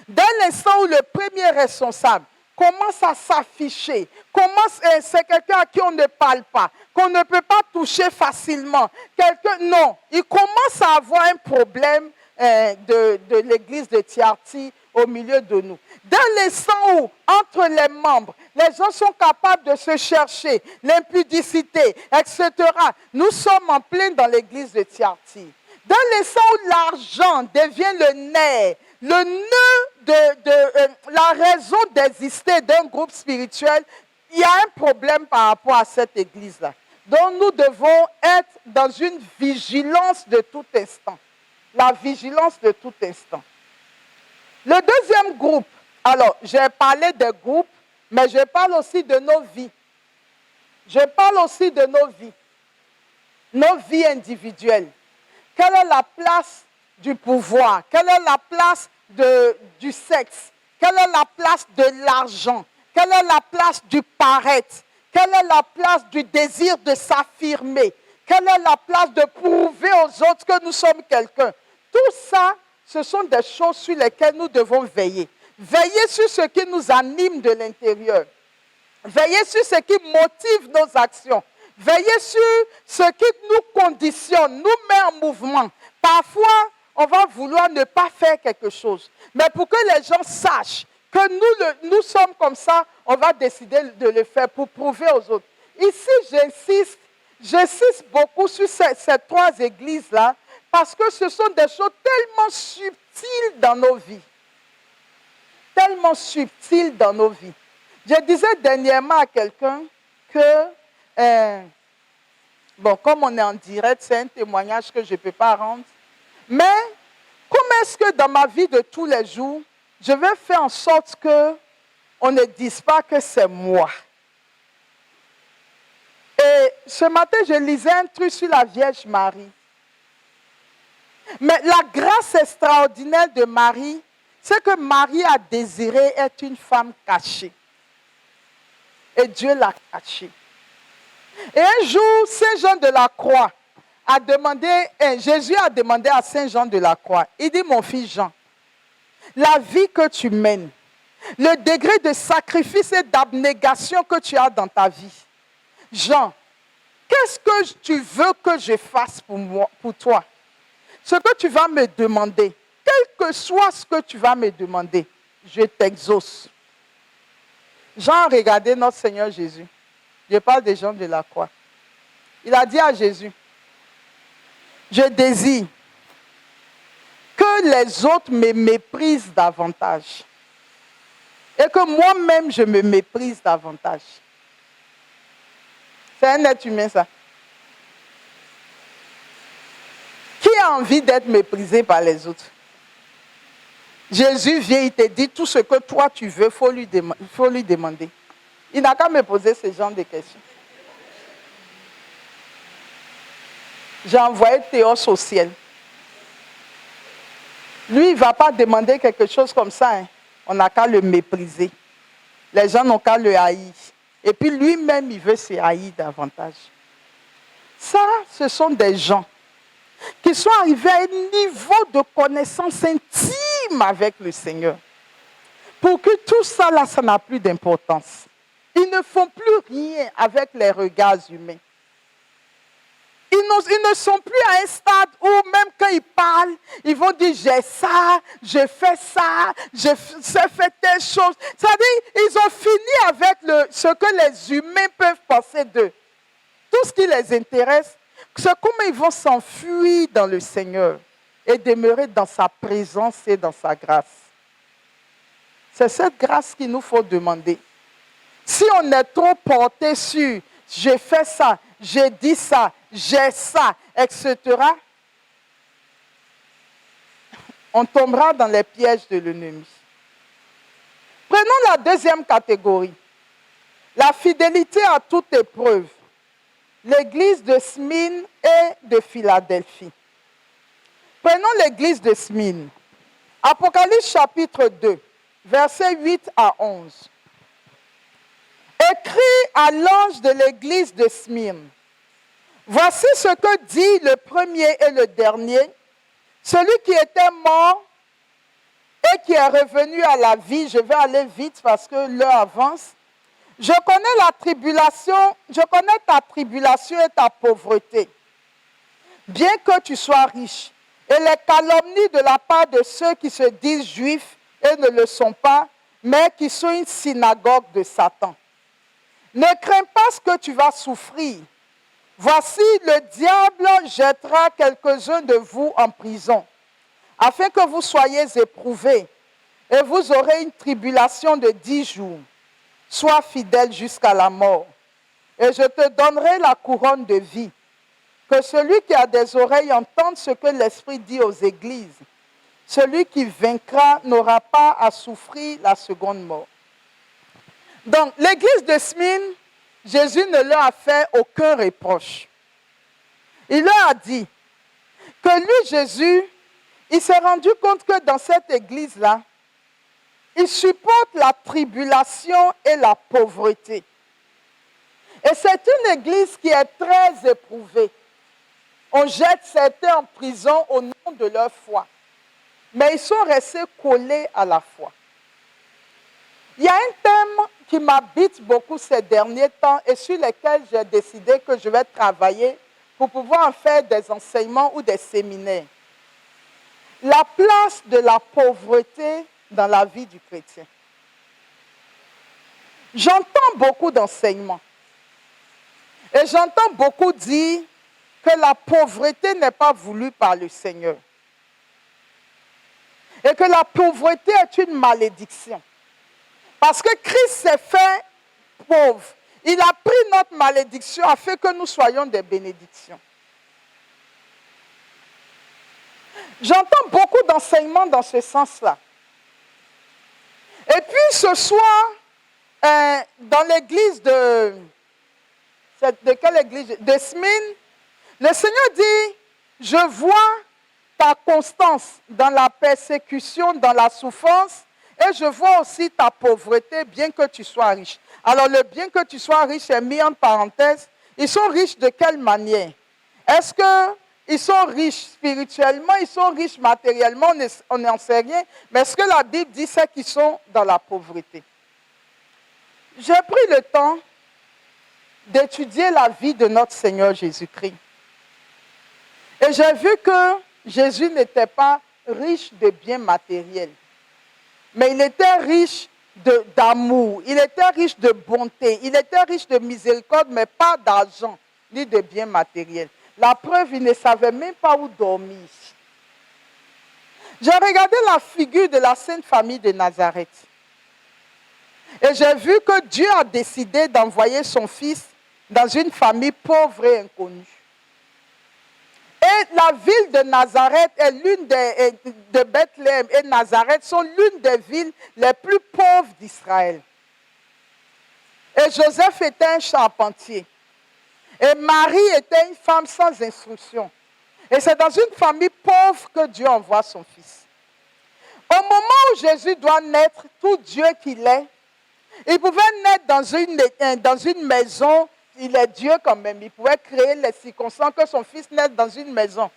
Dès l'instant où le premier responsable commence à s'afficher, c'est quelqu'un à qui on ne parle pas, qu'on ne peut pas toucher facilement. Non, il commence à avoir un problème de l'église de Thyatire au milieu de nous. Dès l'instant où, entre les membres, les gens sont capables de se chercher, l'impudicité, etc. Nous sommes en plein dans l'église de Thyatire. Dans l'instant où l'argent devient le nœud de la raison d'exister d'un groupe spirituel, il y a un problème par rapport à cette église-là. Donc nous devons être dans une vigilance de tout instant. La vigilance de tout instant. Le deuxième groupe, alors j'ai parlé des groupes, mais je parle aussi de nos vies. Je parle aussi de nos vies individuelles. Quelle est la place du pouvoir? Quelle est la place du sexe? Quelle est la place de l'argent? Quelle est la place du paraître? Quelle est la place du désir de s'affirmer? Quelle est la place de prouver aux autres que nous sommes quelqu'un? Tout ça, ce sont des choses sur lesquelles nous devons veiller. Veiller sur ce qui nous anime de l'intérieur. Veiller sur ce qui motive nos actions. Veiller sur ce qui nous conditionne, nous met en mouvement. Parfois, on va vouloir ne pas faire quelque chose. Mais pour que les gens sachent que nous sommes comme ça, on va décider de le faire pour prouver aux autres. Ici, j'insiste beaucoup sur ces trois églises-là, parce que ce sont des choses tellement subtiles dans nos vies. Tellement subtiles dans nos vies. Je disais dernièrement à quelqu'un que, bon, comme on est en direct, c'est un témoignage que je ne peux pas rendre. Mais, comment est-ce que dans ma vie de tous les jours, je vais faire en sorte qu'on ne dise pas que c'est moi? Et ce matin, je lisais un truc sur la Vierge Marie. Mais la grâce extraordinaire de Marie, c'est que Marie a désiré être une femme cachée. Et Dieu l'a cachée. Et un jour, Saint Jean de la Croix a demandé, Jésus a demandé à Saint Jean de la Croix, il dit, mon fils Jean, la vie que tu mènes, le degré de sacrifice et d'abnégation que tu as dans ta vie, Jean, qu'est-ce que tu veux que je fasse pour toi? Ce que tu vas me demander, quel que soit ce que tu vas me demander, je t'exauce. Jean a regardé notre Seigneur Jésus. Je parle des gens de la croix. Il a dit à Jésus, je désire que les autres me méprisent davantage. et que moi-même, je me méprise davantage. C'est un être humain, ça. Qui a envie d'être méprisé par les autres? Jésus vient, il te dit tout ce que toi tu veux, il faut lui demander. Il n'a qu'à me poser ce genre de questions. J'ai envoyé Théos au ciel. Lui, il ne va pas demander quelque chose comme ça. Hein. On n'a qu'à le mépriser. Les gens n'ont qu'à le haïr. Et puis lui-même, il veut se haïr davantage. Ça, ce sont des gens qui sont arrivés à un niveau de connaissance intime avec le Seigneur. Pour que tout ça, là, ça n'a plus d'importance. Ils ne font plus rien avec les regards humains. Ils ne sont plus à un stade où même quand ils parlent, ils vont dire j'ai ça, je fais ça, je fais telle chose. C'est-à-dire, ils ont fini avec ce que les humains peuvent penser d'eux. Tout ce qui les intéresse, c'est comment ils vont s'enfuir dans le Seigneur et demeurer dans sa présence et dans sa grâce. C'est cette grâce qu'il nous faut demander. Si on est trop porté sur « je fais ça, j'ai dit ça, j'ai ça », etc., on tombera dans les pièges de l'ennemi. Prenons la deuxième catégorie. La fidélité à toute épreuve. L'église de Smyrne et de Philadelphie. Prenons l'église de Smyrne. Apocalypse chapitre 2, versets 8 à 11. Écrit à l'ange de l'église de Smyrne. Voici ce que dit le premier et le dernier, celui qui était mort et qui est revenu à la vie. Je vais aller vite parce que l'heure avance. Je connais ta tribulation et ta pauvreté, bien que tu sois riche, et les calomnies de la part de ceux qui se disent juifs et ne le sont pas, mais qui sont une synagogue de Satan. Ne crains pas ce que tu vas souffrir. Voici, le diable jettera quelques-uns de vous en prison, afin que vous soyez éprouvés, et vous aurez une tribulation de 10 jours. Sois fidèle jusqu'à la mort, et je te donnerai la couronne de vie. Que celui qui a des oreilles entende ce que l'Esprit dit aux églises. Celui qui vaincra n'aura pas à souffrir la seconde mort. Donc, l'église de Smyrne, Jésus ne leur a fait aucun reproche. Il leur a dit que lui, Jésus, il s'est rendu compte que dans cette église-là, il supporte la tribulation et la pauvreté. Et c'est une église qui est très éprouvée. On jette certains en prison au nom de leur foi. Mais ils sont restés collés à la foi. Il y a un thème qui m'habite beaucoup ces derniers temps et sur lequel j'ai décidé que je vais travailler pour pouvoir en faire des enseignements ou des séminaires. La place de la pauvreté dans la vie du chrétien. J'entends beaucoup d'enseignements et j'entends beaucoup dire que la pauvreté n'est pas voulue par le Seigneur et que la pauvreté est une malédiction. Parce que Christ s'est fait pauvre. Il a pris notre malédiction afin que nous soyons des bénédictions. J'entends beaucoup d'enseignements dans ce sens-là. Et puis ce soir, dans l'église de quelle église? De Smyrne, le Seigneur dit, je vois ta constance dans la persécution, dans la souffrance, et je vois aussi ta pauvreté, bien que tu sois riche. Alors le bien que tu sois riche est mis en parenthèse. Ils sont riches de quelle manière? Est-ce qu'ils sont riches spirituellement, ils sont riches matériellement, on n'en sait rien. Mais ce que la Bible dit, c'est qu'ils sont dans la pauvreté. J'ai pris le temps d'étudier la vie de notre Seigneur Jésus-Christ. Et j'ai vu que Jésus n'était pas riche de biens matériels. Mais il était riche d'amour, il était riche de bonté, il était riche de miséricorde, mais pas d'argent, ni de biens matériels. La preuve, il ne savait même pas où dormir. J'ai regardé la figure de la Sainte Famille de Nazareth. Et j'ai vu que Dieu a décidé d'envoyer son fils dans une famille pauvre et inconnue. Et la ville de Nazareth est de Bethléem et Nazareth sont l'une des villes les plus pauvres d'Israël. Et Joseph était un charpentier. Et Marie était une femme sans instruction. Et c'est dans une famille pauvre que Dieu envoie son fils. Au moment où Jésus doit naître, tout Dieu qu'il est, il pouvait naître dans une maison. Il est Dieu quand même. Il pouvait créer les circonstances que son fils naisse dans une maison.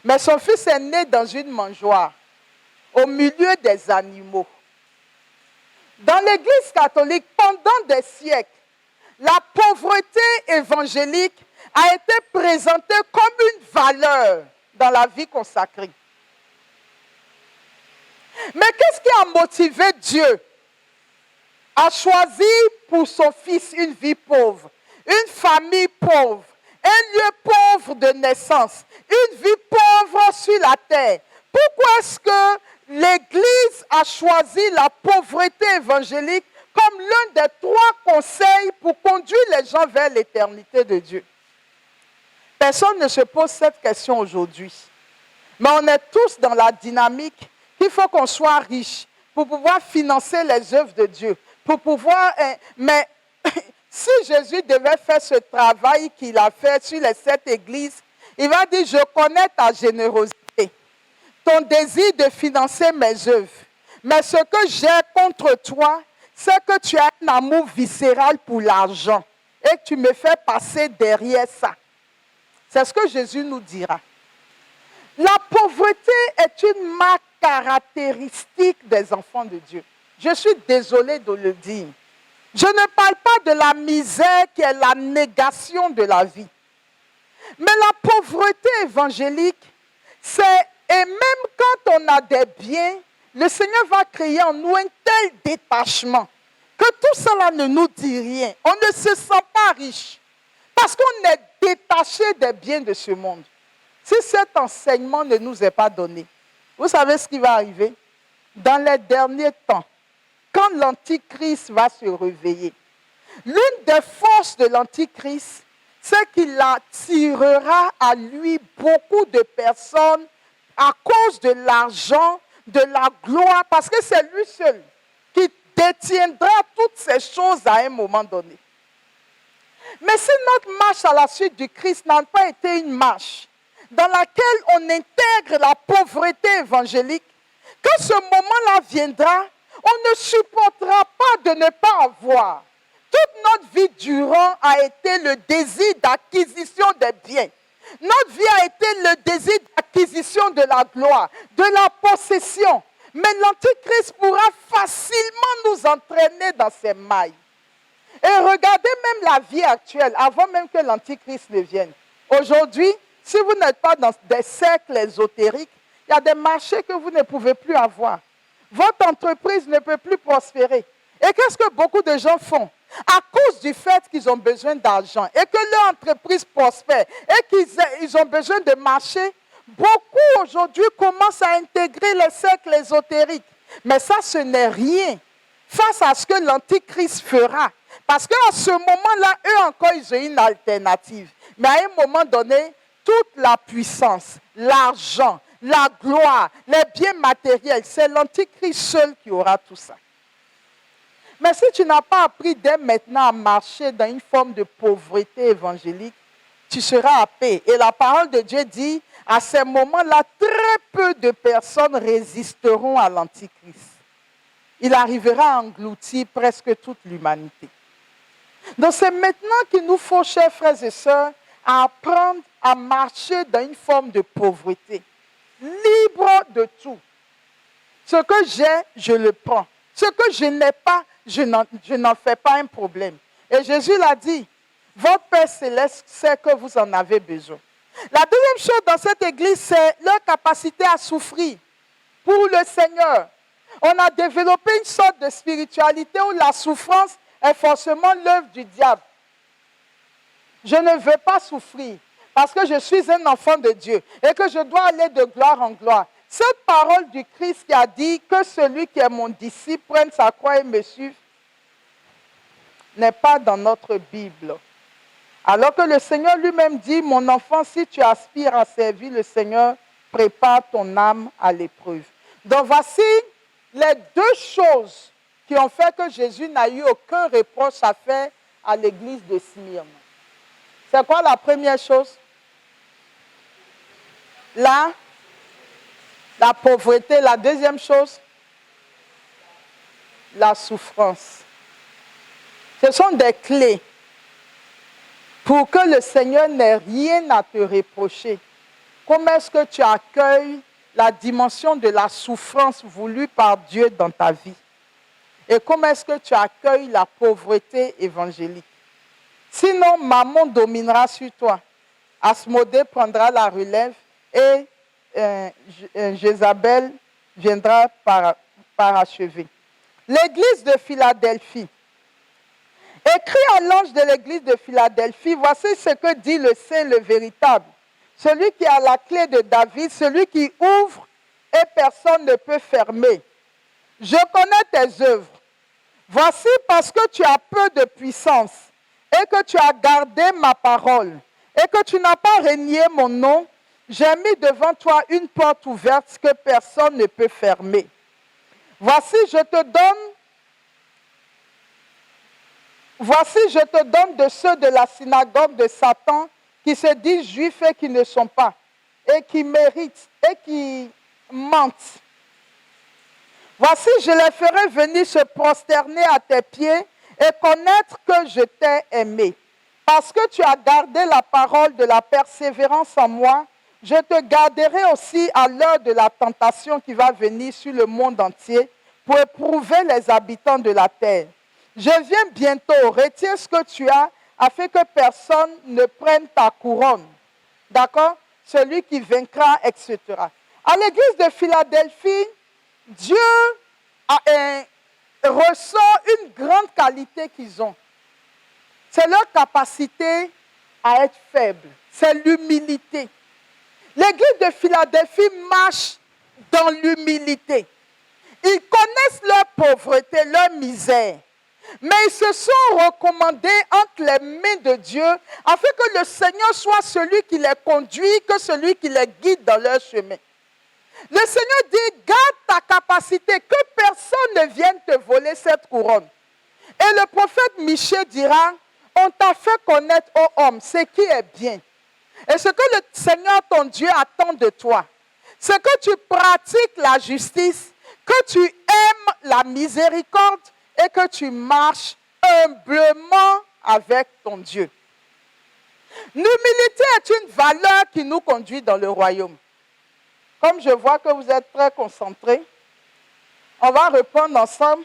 Mais son fils est né dans une mangeoire, au milieu des animaux. Dans l'Église catholique, pendant des siècles, la pauvreté évangélique a été présentée comme une valeur dans la vie consacrée. Mais qu'est-ce qui a motivé Dieu à choisir pour son fils une vie pauvre, une famille pauvre, un lieu pauvre de naissance, une vie pauvre sur la terre? Pourquoi est-ce que l'Église a choisi la pauvreté évangélique comme l'un des 3 conseils pour conduire les gens vers l'éternité de Dieu? Personne ne se pose cette question aujourd'hui. Mais on est tous dans la dynamique qu'il faut qu'on soit riche pour pouvoir financer les œuvres de Dieu. Pour pouvoir, mais si Jésus devait faire ce travail qu'il a fait sur les 7 églises, il va dire, je connais ta générosité, ton désir de financer mes œuvres. Mais ce que j'ai contre toi, c'est que tu as un amour viscéral pour l'argent et que tu me fais passer derrière ça. C'est ce que Jésus nous dira. La pauvreté est une marque caractéristique des enfants de Dieu. Je suis désolée de le dire. Je ne parle pas de la misère qui est la négation de la vie. Mais la pauvreté évangélique, et même quand on a des biens, le Seigneur va créer en nous un tel détachement que tout cela ne nous dit rien. On ne se sent pas riche parce qu'on est détaché des biens de ce monde. Si cet enseignement ne nous est pas donné, vous savez ce qui va arriver? Dans les derniers temps, quand l'Antichrist va se réveiller, l'une des forces de l'Antichrist, c'est qu'il attirera à lui beaucoup de personnes à cause de l'argent, de la gloire, parce que c'est lui seul qui détiendra toutes ces choses à un moment donné. Mais si notre marche à la suite du Christ n'a pas été une marche dans laquelle on intègre la pauvreté évangélique, quand ce moment-là viendra, on ne supportera pas de ne pas avoir. Toute notre vie durant a été le désir d'acquisition des biens. Notre vie a été le désir d'acquisition de la gloire, de la possession. Mais l'Antichrist pourra facilement nous entraîner dans ces mailles. Et regardez même la vie actuelle, avant même que l'Antichrist ne vienne. Aujourd'hui, si vous n'êtes pas dans des cercles ésotériques, il y a des marchés que vous ne pouvez plus avoir. Votre entreprise ne peut plus prospérer. Et qu'est-ce que beaucoup de gens font? À cause du fait qu'ils ont besoin d'argent et que leur entreprise prospère et qu'ils ont besoin de marché, beaucoup aujourd'hui commencent à intégrer les cercles ésotériques. Mais ça, ce n'est rien face à ce que l'Antichrist fera. Parce qu'à ce moment-là, eux encore, ils ont une alternative. Mais à un moment donné, toute la puissance, l'argent, la gloire, les biens matériels, c'est l'Antichrist seul qui aura tout ça. Mais si tu n'as pas appris dès maintenant à marcher dans une forme de pauvreté évangélique, tu seras happé. Et la parole de Dieu dit, à ces moments-là, très peu de personnes résisteront à l'Antichrist. Il arrivera à engloutir presque toute l'humanité. Donc c'est maintenant qu'il nous faut, chers frères et sœurs, à apprendre à marcher dans une forme de pauvreté, libre de tout. Ce que j'ai, je le prends. Ce que je n'ai pas, je n'en fais pas un problème. Et Jésus l'a dit, votre Père céleste sait que vous en avez besoin. La deuxième chose dans cette église, c'est leur capacité à souffrir pour le Seigneur. On a développé une sorte de spiritualité où la souffrance est forcément l'œuvre du diable. Je ne veux pas souffrir parce que je suis un enfant de Dieu et que je dois aller de gloire en gloire. Cette parole du Christ qui a dit que celui qui est mon disciple prenne sa croix et me suive, n'est pas dans notre Bible. Alors que le Seigneur lui-même dit, mon enfant, si tu aspires à servir le Seigneur, prépare ton âme à l'épreuve. Donc voici les deux choses qui ont fait que Jésus n'a eu aucun reproche à faire à l'église de Smyrne. C'est quoi la première chose? La pauvreté. La deuxième chose, la souffrance. Ce sont des clés pour que le Seigneur n'ait rien à te reprocher. Comment est-ce que tu accueilles la dimension de la souffrance voulue par Dieu dans ta vie? Et comment est-ce que tu accueilles la pauvreté évangélique? Sinon, Mammon dominera sur toi. Asmodée prendra la relève et Jézabel viendra parachever. L'église de Philadelphie. Écrit à l'ange de l'église de Philadelphie, voici ce que dit le Saint, le véritable. Celui qui a la clé de David, celui qui ouvre et personne ne peut fermer. Je connais tes œuvres. Voici parce que tu as peu de puissance et que tu as gardé ma parole et que tu n'as pas renié mon nom, j'ai mis devant toi une porte ouverte que personne ne peut fermer. Voici, je te donne de ceux de la synagogue de Satan qui se disent juifs et qui ne sont pas, et qui méritent et qui mentent. Voici, je les ferai venir se prosterner à tes pieds et connaître que je t'ai aimé. Parce que tu as gardé la parole de la persévérance en moi, je te garderai aussi à l'heure de la tentation qui va venir sur le monde entier pour éprouver les habitants de la terre. Je viens bientôt, retiens ce que tu as afin que personne ne prenne ta couronne. D'accord? Celui qui vaincra, etc. À l'église de Philadelphie, Dieu ressort une grande qualité qu'ils ont. C'est leur capacité à être faible. C'est l'humilité. L'église de Philadelphie marche dans l'humilité. Ils connaissent leur pauvreté, leur misère. Mais ils se sont recommandés entre les mains de Dieu afin que le Seigneur soit celui qui les conduit, que celui qui les guide dans leur chemin. Le Seigneur dit, garde ta capacité, que personne ne vienne te voler cette couronne. Et le prophète Michée dira, on t'a fait connaître, ô homme, ce qui est bien. Et ce que le Seigneur, ton Dieu, attend de toi, c'est que tu pratiques la justice, que tu aimes la miséricorde et que tu marches humblement avec ton Dieu. L'humilité est une valeur qui nous conduit dans le royaume. Comme je vois que vous êtes très concentrés, on va reprendre ensemble.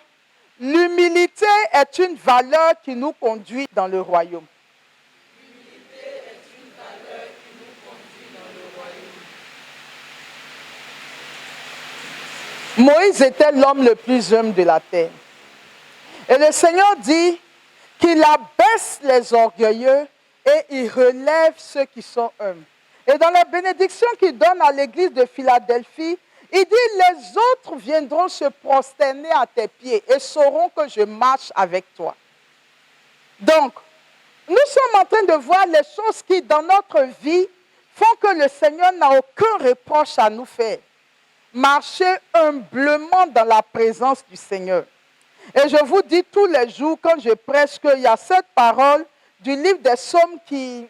L'humilité est une valeur qui nous conduit dans le royaume. L'humilité est une valeur qui nous conduit dans le royaume. Moïse était l'homme le plus humble de la terre. Et le Seigneur dit qu'il abaisse les orgueilleux et il relève ceux qui sont humbles. Et dans la bénédiction qu'il donne à l'église de Philadelphie, il dit, les autres viendront se prosterner à tes pieds et sauront que je marche avec toi. Donc, nous sommes en train de voir les choses qui, dans notre vie, font que le Seigneur n'a aucun reproche à nous faire. Marcher humblement dans la présence du Seigneur. Et je vous dis tous les jours, quand je prêche, qu'il y a cette parole du livre des Psaumes qui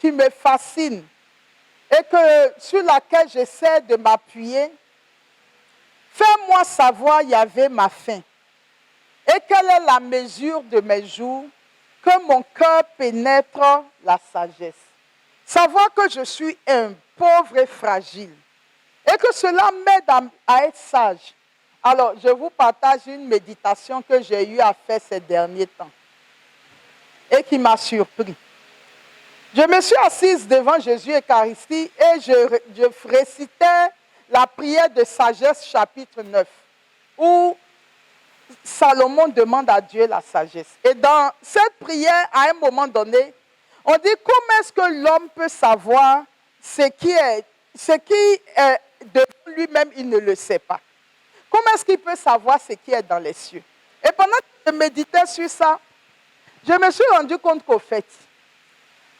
me fascine et sur laquelle j'essaie de m'appuyer. Fais-moi savoir, Yahvé, ma faim. Et quelle est la mesure de mes jours, que mon cœur pénètre la sagesse. Savoir que je suis un pauvre et fragile. Et que cela m'aide à être sage. Alors, je vous partage une méditation que j'ai eu à faire ces derniers temps. Et qui m'a surpris. Je me suis assise devant Jésus Eucharistie et je récitais la prière de sagesse chapitre 9, où Salomon demande à Dieu la sagesse. Et dans cette prière, à un moment donné, on dit comment est-ce que l'homme peut savoir ce qui est de lui-même, il ne le sait pas. Comment est-ce qu'il peut savoir ce qui est dans les cieux? Et pendant que je méditais sur ça, Je me suis rendu compte qu'au fait,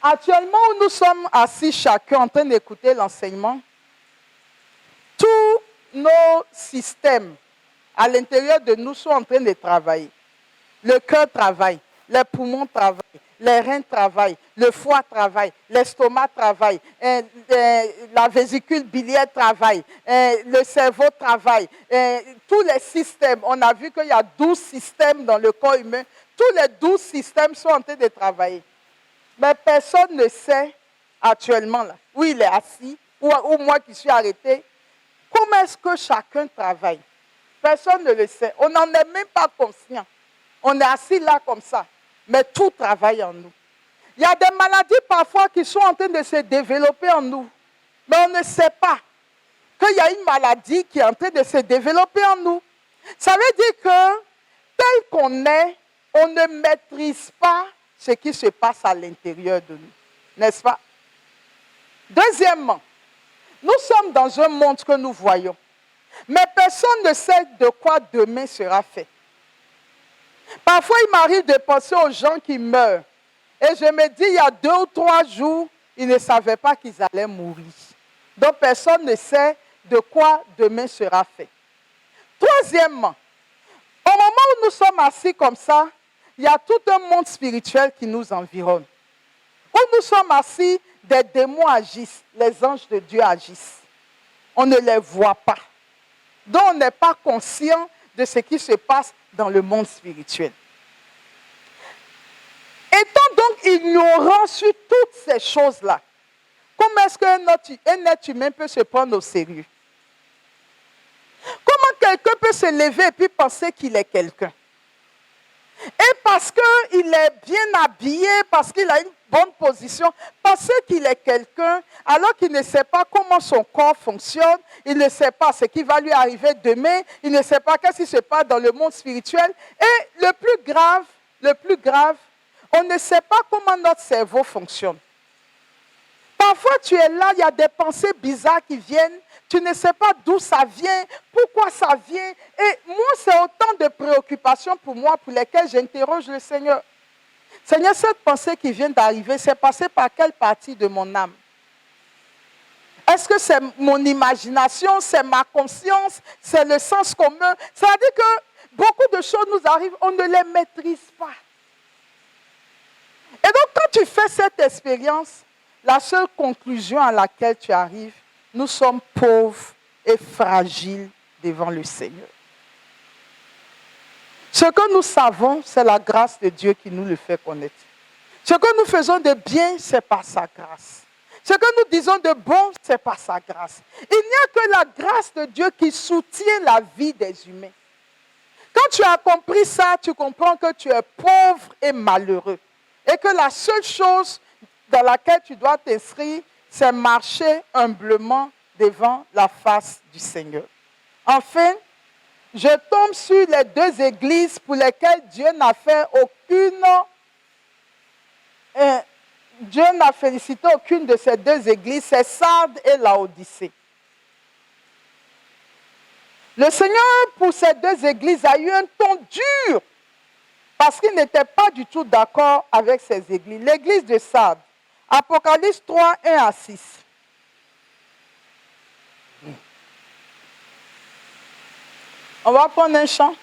actuellement où nous sommes assis chacun en train d'écouter l'enseignement, tous nos systèmes à l'intérieur de nous sont en train de travailler. Le cœur travaille, les poumons travaillent, les reins travaillent, le foie travaille, l'estomac travaille, la vésicule biliaire travaille, le cerveau travaille, tous les systèmes. On a vu qu'il y a 12 systèmes dans le corps humain. Tous les 12 systèmes sont en train de travailler. Mais personne ne sait actuellement, là, où il est assis, ou moi qui suis arrêté, comment est-ce que chacun travaille. Personne ne le sait. On n'en est même pas conscient. On est assis là comme ça. Mais tout travaille en nous. Il y a des maladies parfois qui sont en train de se développer en nous. Mais on ne sait pas qu'il y a une maladie qui est en train de se développer en nous. Ça veut dire que tel qu'on est, on ne maîtrise pas ce qui se passe à l'intérieur de nous. N'est-ce pas? Deuxièmement, nous sommes dans un monde que nous voyons. Mais personne ne sait de quoi demain sera fait. Parfois, il m'arrive de penser aux gens qui meurent. Et je me dis, il y a 2 ou 3 jours, ils ne savaient pas qu'ils allaient mourir. Donc, personne ne sait de quoi demain sera fait. Troisièmement, au moment où nous sommes assis comme ça, il y a tout un monde spirituel qui nous environne. Où nous sommes assis, des démons agissent, les anges de Dieu agissent. On ne les voit pas. Donc, on n'est pas conscient de ce qui se passe dans le monde spirituel. Étant donc ignorant sur toutes ces choses-là, comment est-ce qu'un être humain peut se prendre au sérieux? Comment quelqu'un peut se lever et puis penser qu'il est quelqu'un? Et parce qu'il est bien habillé, parce qu'il a une bonne position, penser qu'il est quelqu'un, alors qu'il ne sait pas comment son corps fonctionne, il ne sait pas ce qui va lui arriver demain, il ne sait pas qu'est-ce qui se passe dans le monde spirituel. Et le plus grave, on ne sait pas comment notre cerveau fonctionne. Parfois, tu es là, il y a des pensées bizarres qui viennent, tu ne sais pas d'où ça vient, pourquoi ça vient. Et moi, c'est autant de préoccupations pour moi, pour lesquelles j'interroge le Seigneur. Seigneur, cette pensée qui vient d'arriver, c'est passé par quelle partie de mon âme? Est-ce que c'est mon imagination, c'est ma conscience, c'est le sens commun? Ça veut dire que beaucoup de choses nous arrivent, on ne les maîtrise pas. Et donc, quand tu fais cette expérience, la seule conclusion à laquelle tu arrives, nous sommes pauvres et fragiles devant le Seigneur. Ce que nous savons, c'est la grâce de Dieu qui nous le fait connaître. Ce que nous faisons de bien, c'est par sa grâce. Ce que nous disons de bon, c'est par sa grâce. Il n'y a que la grâce de Dieu qui soutient la vie des humains. Quand tu as compris ça, tu comprends que tu es pauvre et malheureux. Et que la seule chose dans laquelle tu dois t'inscrire, c'est marcher humblement devant la face du Seigneur. Enfin, je tombe sur les 2 églises pour lesquelles Dieu n'a fait Dieu n'a félicité aucune de ces 2 églises, c'est Sardes et Laodicée. Le Seigneur, pour ces 2 églises, a eu un ton dur parce qu'il n'était pas du tout d'accord avec ces églises. L'église de Sardes, Apocalypse 3, 1 à 6. On va prendre un chant.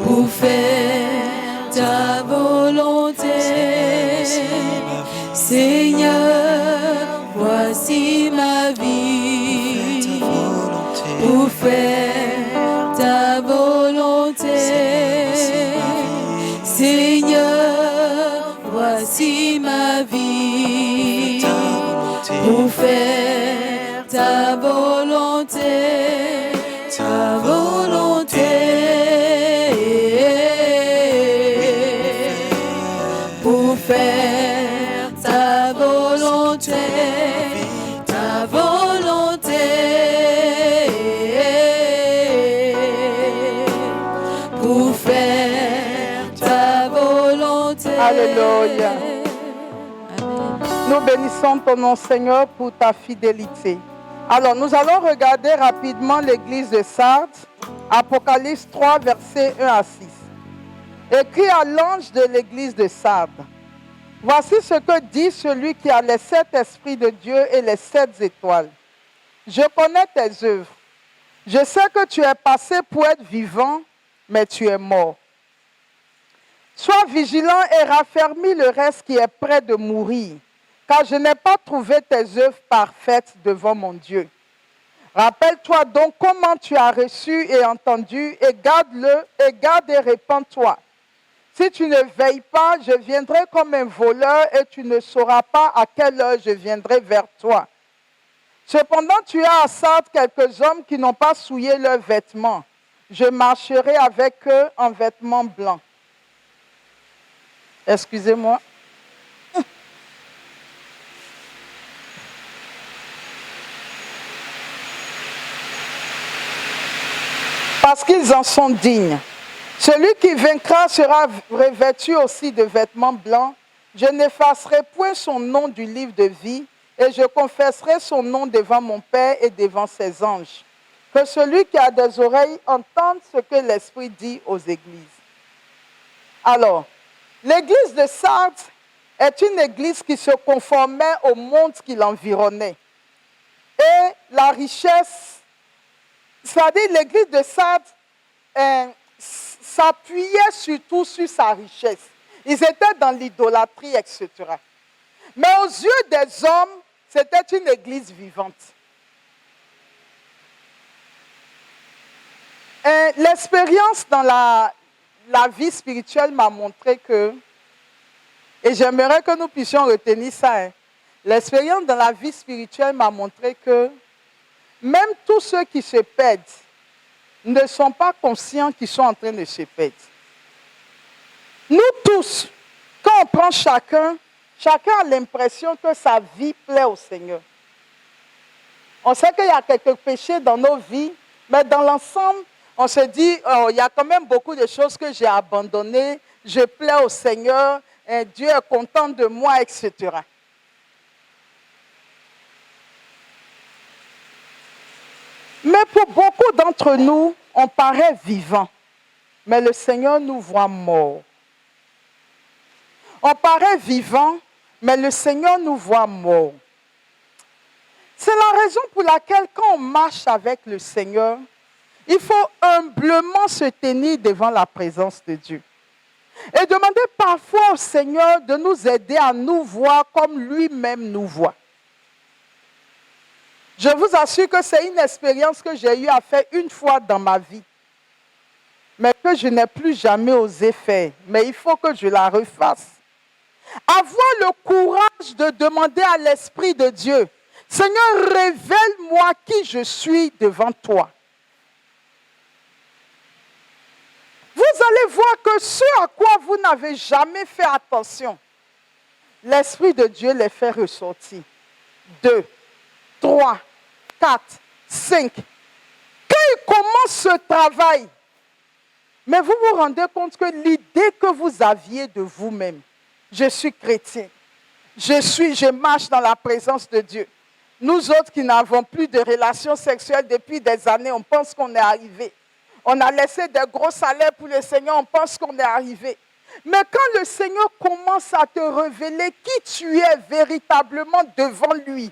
Pour faire ta volonté. Seigneur, voici ma vie pour faire ta volonté. Seigneur, voici ma vie pour faire ta volonté, ta volonté. Pour faire ta volonté, ta volonté. Pour faire ta volonté. Alléluia. Nous bénissons ton nom, Seigneur, pour ta fidélité. Alors, nous allons regarder rapidement l'église de Sardes, Apocalypse 3, versets 1 à 6. Écrit à l'ange de l'église de Sardes. Voici ce que dit celui qui a les 7 esprits de Dieu et les 7 étoiles. Je connais tes œuvres. Je sais que tu es passé pour être vivant, mais tu es mort. Sois vigilant et raffermis le reste qui est près de mourir, car je n'ai pas trouvé tes œuvres parfaites devant mon Dieu. Rappelle-toi donc comment tu as reçu et entendu, et garde-le, et garde et répands-toi. Si tu ne veilles pas, je viendrai comme un voleur et tu ne sauras pas à quelle heure je viendrai vers toi. Cependant, tu as à Sardes quelques hommes qui n'ont pas souillé leurs vêtements. Je marcherai avec eux en vêtements blancs. Excusez-moi. Parce qu'ils en sont dignes. Celui qui vaincra sera revêtu aussi de vêtements blancs. Je n'effacerai point son nom du livre de vie et je confesserai son nom devant mon Père et devant ses anges. Que celui qui a des oreilles entende ce que l'Esprit dit aux églises. Alors, l'église de Sardes est une église qui se conformait au monde qui l'environnait. Et la richesse, c'est-à-dire l'église de Sardes s'appuyait surtout sur sa richesse. Ils étaient dans l'idolâtrie, etc. Mais aux yeux des hommes, c'était une église vivante. L'expérience dans la vie spirituelle m'a montré que, et j'aimerais que nous puissions retenir ça, l'expérience dans la vie spirituelle m'a montré que même tous ceux qui se perdent ne sont pas conscients qu'ils sont en train de se perdre. Nous tous, quand on prend chacun a l'impression que sa vie plaît au Seigneur. On sait qu'il y a quelques péchés dans nos vies, mais dans l'ensemble, on se dit, oh, il y a quand même beaucoup de choses que j'ai abandonnées, je plais au Seigneur, et Dieu est content de moi, etc. Mais pour beaucoup d'entre nous, on paraît vivant, mais le Seigneur nous voit morts. On paraît vivant, mais le Seigneur nous voit morts. C'est la raison pour laquelle quand on marche avec le Seigneur, il faut humblement se tenir devant la présence de Dieu. Et demander parfois au Seigneur de nous aider à nous voir comme lui-même nous voit. Je vous assure que c'est une expérience que j'ai eu à faire une fois dans ma vie. Mais que je n'ai plus jamais osé faire. Mais il faut que je la refasse. Avoir le courage de demander à l'Esprit de Dieu, Seigneur, révèle-moi qui je suis devant toi. Vous allez voir que ce à quoi vous n'avez jamais fait attention, l'Esprit de Dieu les fait ressortir. 2, 3, 4, 5. Quand il commence ce travail, mais vous vous rendez compte que l'idée que vous aviez de vous-même, je suis chrétien, je marche dans la présence de Dieu. Nous autres qui n'avons plus de relations sexuelles depuis des années, on pense qu'on est arrivé. On a laissé des gros salaires pour le Seigneur, on pense qu'on est arrivé. Mais quand le Seigneur commence à te révéler qui tu es véritablement devant lui,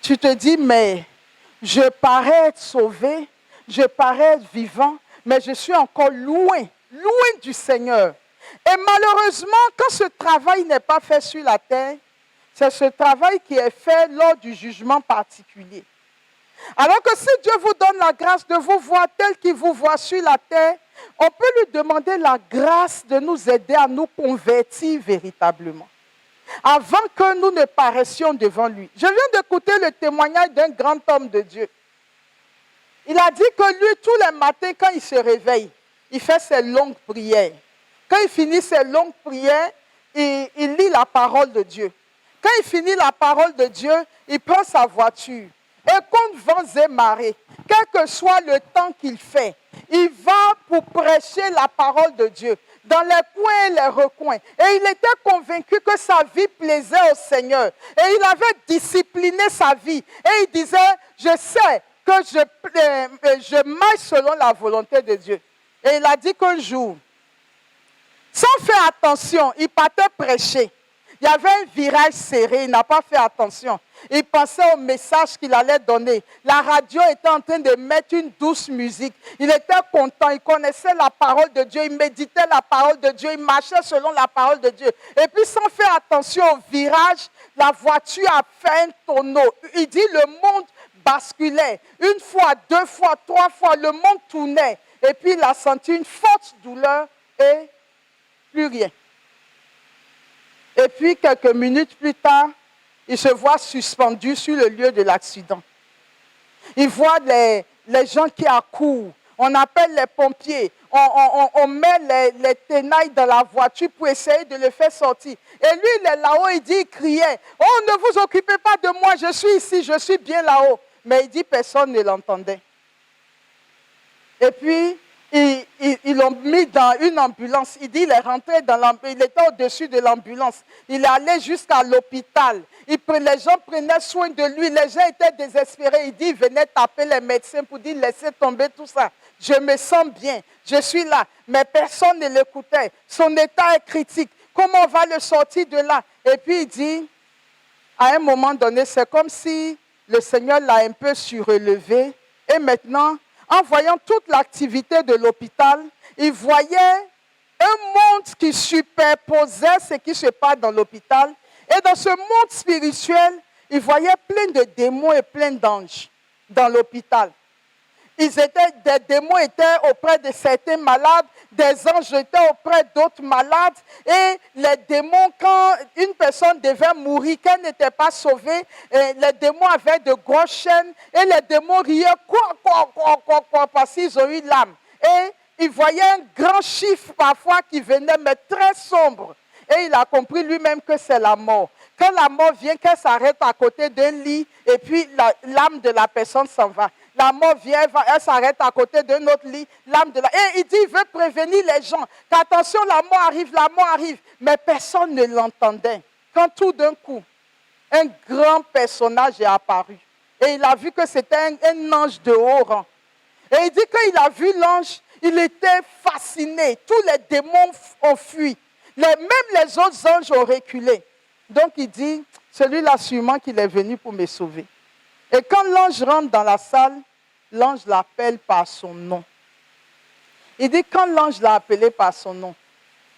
tu te dis, mais je parais être sauvé, je parais être vivant, mais je suis encore loin du Seigneur. Et malheureusement, quand ce travail n'est pas fait sur la terre, c'est ce travail qui est fait lors du jugement particulier. Alors que si Dieu vous donne la grâce de vous voir tel qu'il vous voit sur la terre, on peut lui demander la grâce de nous aider à nous convertir véritablement, avant que nous ne paraissions devant lui. Je viens d'écouter le témoignage d'un grand homme de Dieu. Il a dit que lui, tous les matins, quand il se réveille, il fait ses longues prières. Quand il finit ses longues prières, il lit la parole de Dieu. Quand il finit la parole de Dieu, il prend sa voiture. Et contre vents et marées, quel que soit le temps qu'il fait, il va pour prêcher la parole de Dieu dans les coins et les recoins. Et il était convaincu que sa vie plaisait au Seigneur. Et il avait discipliné sa vie. Et il disait, je sais que je marche selon la volonté de Dieu. Et il a dit qu'un jour, sans faire attention, il partait prêcher. Il y avait un virage serré, il n'a pas fait attention. Il pensait au message qu'il allait donner. La radio était en train de mettre une douce musique. Il était content, il connaissait la parole de Dieu, il méditait la parole de Dieu, il marchait selon la parole de Dieu. Et puis sans faire attention au virage, la voiture a fait un tonneau. Il dit le monde basculait. Une fois, deux fois, trois fois, le monde tournait. Et puis il a senti une forte douleur et plus rien. Et puis, quelques minutes plus tard, il se voit suspendu sur le lieu de l'accident. Il voit les gens qui accourent. On appelle les pompiers. On met les tenailles dans la voiture pour essayer de le faire sortir. Et lui, il est là-haut, il criait, « Oh, ne vous occupez pas de moi, je suis ici, je suis bien là-haut. » Mais il dit, personne ne l'entendait. Et puis, ils l'ont mis dans une ambulance. Il dit, il est rentré dans l'ambulance, il était au-dessus de l'ambulance. Il est allé jusqu'à l'hôpital. Les gens prenaient soin de lui. Les gens étaient désespérés. Il dit, il venait taper les médecins pour dire, laissez tomber tout ça. Je me sens bien. Je suis là. Mais personne ne l'écoutait. Son état est critique. Comment on va le sortir de là? Et puis il dit, à un moment donné, c'est comme si le Seigneur l'a un peu surélevé. Et maintenant, en voyant toute l'activité de l'hôpital, il voyait un monde qui superposait ce qui se passe dans l'hôpital. Et dans ce monde spirituel, il voyait plein de démons et plein d'anges dans l'hôpital. Des démons étaient auprès de certains malades, des anges étaient auprès d'autres malades. Et les démons, quand une personne devait mourir, qu'elle n'était pas sauvée, les démons avaient de grosses chaînes et les démons riaient quoi, parce qu'ils ont eu l'âme. Et il voyait un grand chiffre parfois qui venait, mais très sombre. Et il a compris lui-même que c'est la mort. Quand la mort vient, qu'elle s'arrête à côté d'un lit et puis l'âme de la personne s'en va. La mort vient, elle s'arrête à côté d'un autre lit, l'âme de la... Et il dit, il veut prévenir les gens qu'attention, la mort arrive. Mais personne ne l'entendait. Quand tout d'un coup, un grand personnage est apparu. Et il a vu que c'était un ange de haut rang. Et il dit qu'il a vu l'ange, il était fasciné. Tous les démons ont fui. Même les autres anges ont reculé. Donc il dit, celui-là sûrement qu'il est venu pour me sauver. Et quand l'ange rentre dans la salle, l'ange l'appelle par son nom. Il dit, quand l'ange l'a appelé par son nom,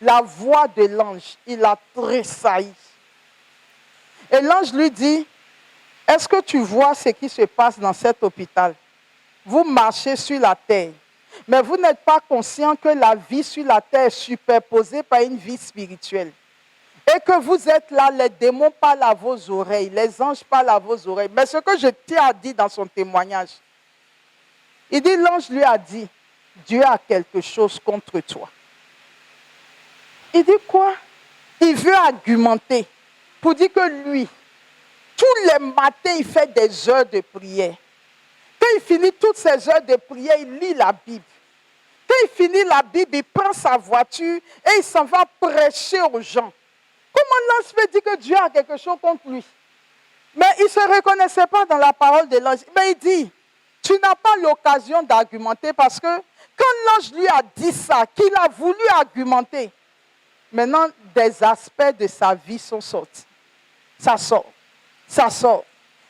la voix de l'ange, il a tressailli. Et l'ange lui dit, est-ce que tu vois ce qui se passe dans cet hôpital? Vous marchez sur la terre, mais vous n'êtes pas conscient que la vie sur la terre est superposée par une vie spirituelle. Et que vous êtes là, les démons parlent à vos oreilles, les anges parlent à vos oreilles. Mais ce que je t'ai dit dans son témoignage, il dit, l'ange lui a dit, Dieu a quelque chose contre toi. Il dit quoi? Il veut argumenter pour dire que lui, tous les matins, il fait des heures de prière. Quand il finit toutes ces heures de prière, il lit la Bible. Quand il finit la Bible, il prend sa voiture et il s'en va prêcher aux gens. Comment l'ange peut dire que Dieu a quelque chose contre lui? Mais il ne se reconnaissait pas dans la parole de l'ange. Mais il dit, tu n'as pas l'occasion d'argumenter parce que quand l'ange lui a dit ça, qu'il a voulu argumenter, maintenant des aspects de sa vie sont sortis. Ça sort, ça sort,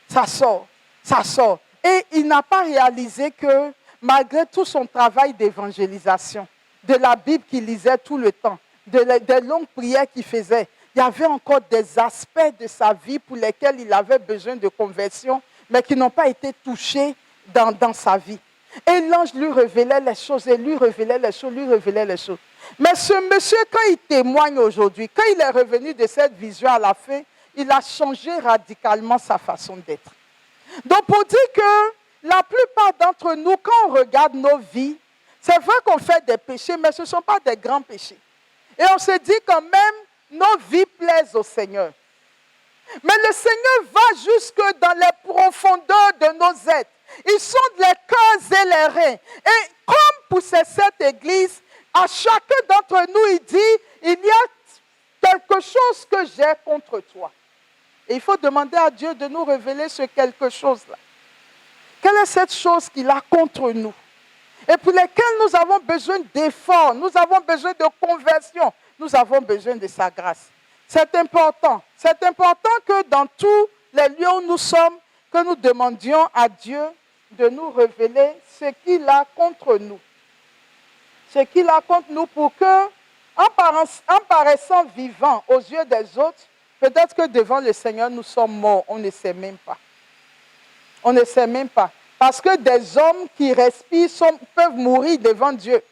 ça sort, ça sort. Et il n'a pas réalisé que malgré tout son travail d'évangélisation, de la Bible qu'il lisait tout le temps, des longues prières qu'il faisait, il y avait encore des aspects de sa vie pour lesquels il avait besoin de conversion, mais qui n'ont pas été touchés dans sa vie. Et l'ange lui révélait les choses, et lui révélait les choses, lui révélait les choses. Mais ce monsieur, quand il témoigne aujourd'hui, quand il est revenu de cette vision à la fin, il a changé radicalement sa façon d'être. Donc pour dire que la plupart d'entre nous, quand on regarde nos vies, c'est vrai qu'on fait des péchés, mais ce ne sont pas des grands péchés. Et on se dit quand même, nos vies plaisent au Seigneur. Mais le Seigneur va jusque dans les profondeurs de nos êtres. Ils sont les cœurs et les reins. Et comme pour cette église, à chacun d'entre nous, il dit, il y a quelque chose que j'ai contre toi. Et il faut demander à Dieu de nous révéler ce quelque chose-là. Quelle est cette chose qu'il a contre nous? Et pour lesquelles nous avons besoin d'efforts, nous avons besoin de conversion, nous avons besoin de sa grâce. C'est important. C'est important que dans tous les lieux où nous sommes, que nous demandions à Dieu de nous révéler ce qu'il a contre nous. Ce qu'il a contre nous pour que, en paraissant vivants aux yeux des autres, peut-être que devant le Seigneur, nous sommes morts. On ne sait même pas. On ne sait même pas. Parce que des hommes qui respirent peuvent mourir devant Dieu.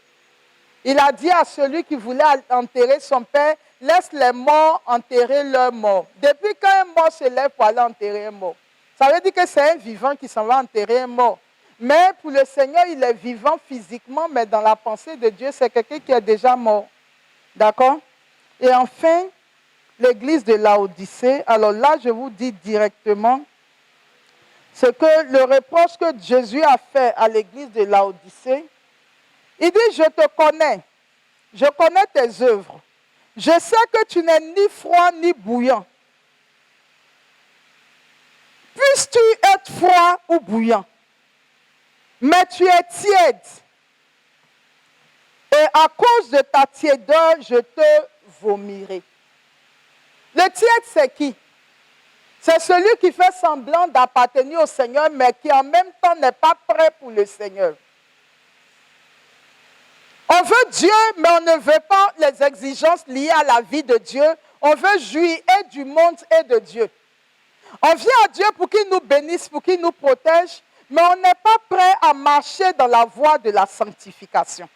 Il a dit à celui qui voulait enterrer son père, laisse les morts enterrer leurs morts. Depuis quand un mort se lève pour aller enterrer un mort? Ça veut dire que c'est un vivant qui s'en va enterrer un mort. Mais pour le Seigneur, il est vivant physiquement, mais dans la pensée de Dieu, c'est quelqu'un qui est déjà mort. D'accord? Et enfin, l'église de Laodicée. Alors là, je vous dis directement, c'est que le reproche que Jésus a fait à l'église de Laodicée, il dit, je te connais, je connais tes œuvres. Je sais que tu n'es ni froid ni bouillant. Puisses-tu être froid ou bouillant, mais tu es tiède. Et à cause de ta tiédeur, je te vomirai. Le tiède, c'est qui? C'est celui qui fait semblant d'appartenir au Seigneur, mais qui en même temps n'est pas prêt pour le Seigneur. On veut Dieu, mais on ne veut pas les exigences liées à la vie de Dieu. On veut jouir et du monde et de Dieu. On vient à Dieu pour qu'il nous bénisse, pour qu'il nous protège, mais on n'est pas prêt à marcher dans la voie de la sanctification.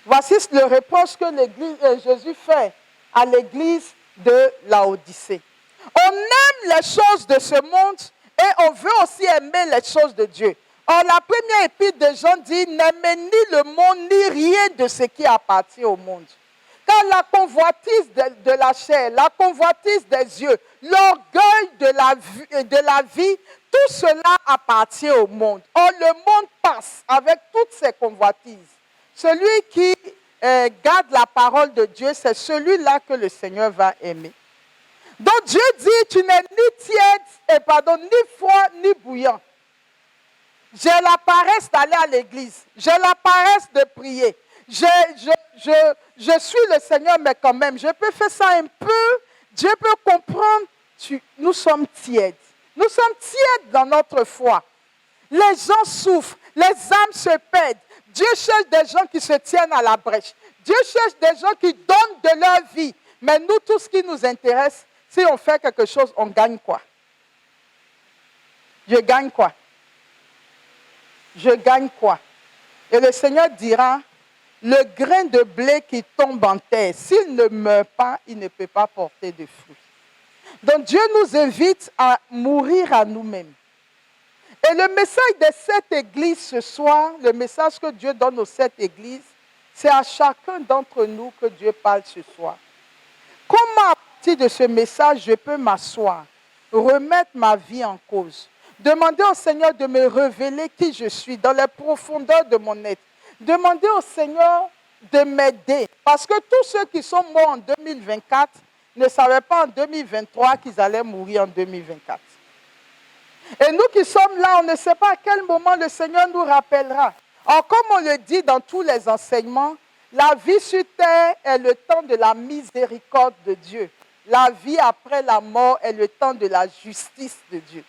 Voici le reproche que Jésus fait à l'église de Laodicée. On aime les choses de ce monde et on veut aussi aimer les choses de Dieu. Or, la première épître de Jean dit, n'aimez ni le monde ni rien de ce qui appartient au monde. Car la convoitise de la chair, la convoitise des yeux, l'orgueil de la vie, tout cela appartient au monde. Or, le monde passe avec toutes ses convoitises. Celui qui garde la parole de Dieu, c'est celui-là que le Seigneur va aimer. Donc Dieu dit, tu n'es ni tiède, ni froid, ni bouillant. J'ai la paresse d'aller à l'église. J'ai la paresse de prier. Je suis le Seigneur, mais quand même, je peux faire ça un peu. Dieu peut comprendre. Nous sommes tièdes. Nous sommes tièdes dans notre foi. Les gens souffrent. Les âmes se perdent. Dieu cherche des gens qui se tiennent à la brèche. Dieu cherche des gens qui donnent de leur vie. Mais nous, tout ce qui nous intéresse, si on fait quelque chose, on gagne quoi? Je gagne quoi? Je gagne quoi? Et le Seigneur dira, le grain de blé qui tombe en terre, s'il ne meurt pas, il ne peut pas porter de fruits. Donc Dieu nous invite à mourir à nous-mêmes. Et le message de cette église ce soir, le message que Dieu donne aux sept églises, c'est à chacun d'entre nous que Dieu parle ce soir. Comment à partir de ce message, je peux m'asseoir, remettre ma vie en cause, demander au Seigneur de me révéler qui je suis dans les profondeurs de mon être. Demander au Seigneur de m'aider. Parce que tous ceux qui sont morts en 2024 ne savaient pas en 2023 qu'ils allaient mourir en 2024. Et nous qui sommes là, on ne sait pas à quel moment le Seigneur nous rappellera. Alors, comme on le dit dans tous les enseignements, la vie sur terre est le temps de la miséricorde de Dieu. La vie après la mort est le temps de la justice de Dieu.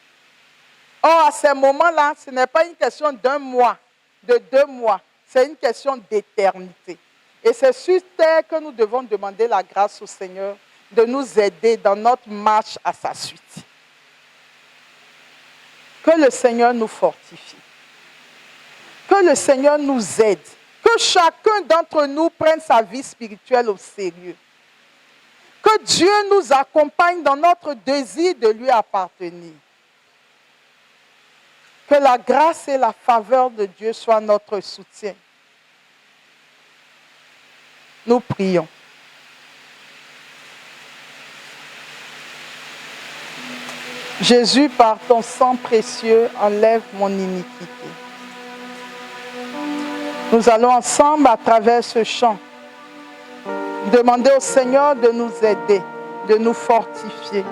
Or, à ces moments-là, ce n'est pas une question d'un mois, de 2 mois. C'est une question d'éternité. Et c'est sur terre que nous devons demander la grâce au Seigneur de nous aider dans notre marche à sa suite. Que le Seigneur nous fortifie. Que le Seigneur nous aide. Que chacun d'entre nous prenne sa vie spirituelle au sérieux. Que Dieu nous accompagne dans notre désir de lui appartenir. Que la grâce et la faveur de Dieu soient notre soutien. Nous prions. Jésus, par ton sang précieux, enlève mon iniquité. Nous allons ensemble à travers ce chant demander au Seigneur de nous aider, de nous fortifier.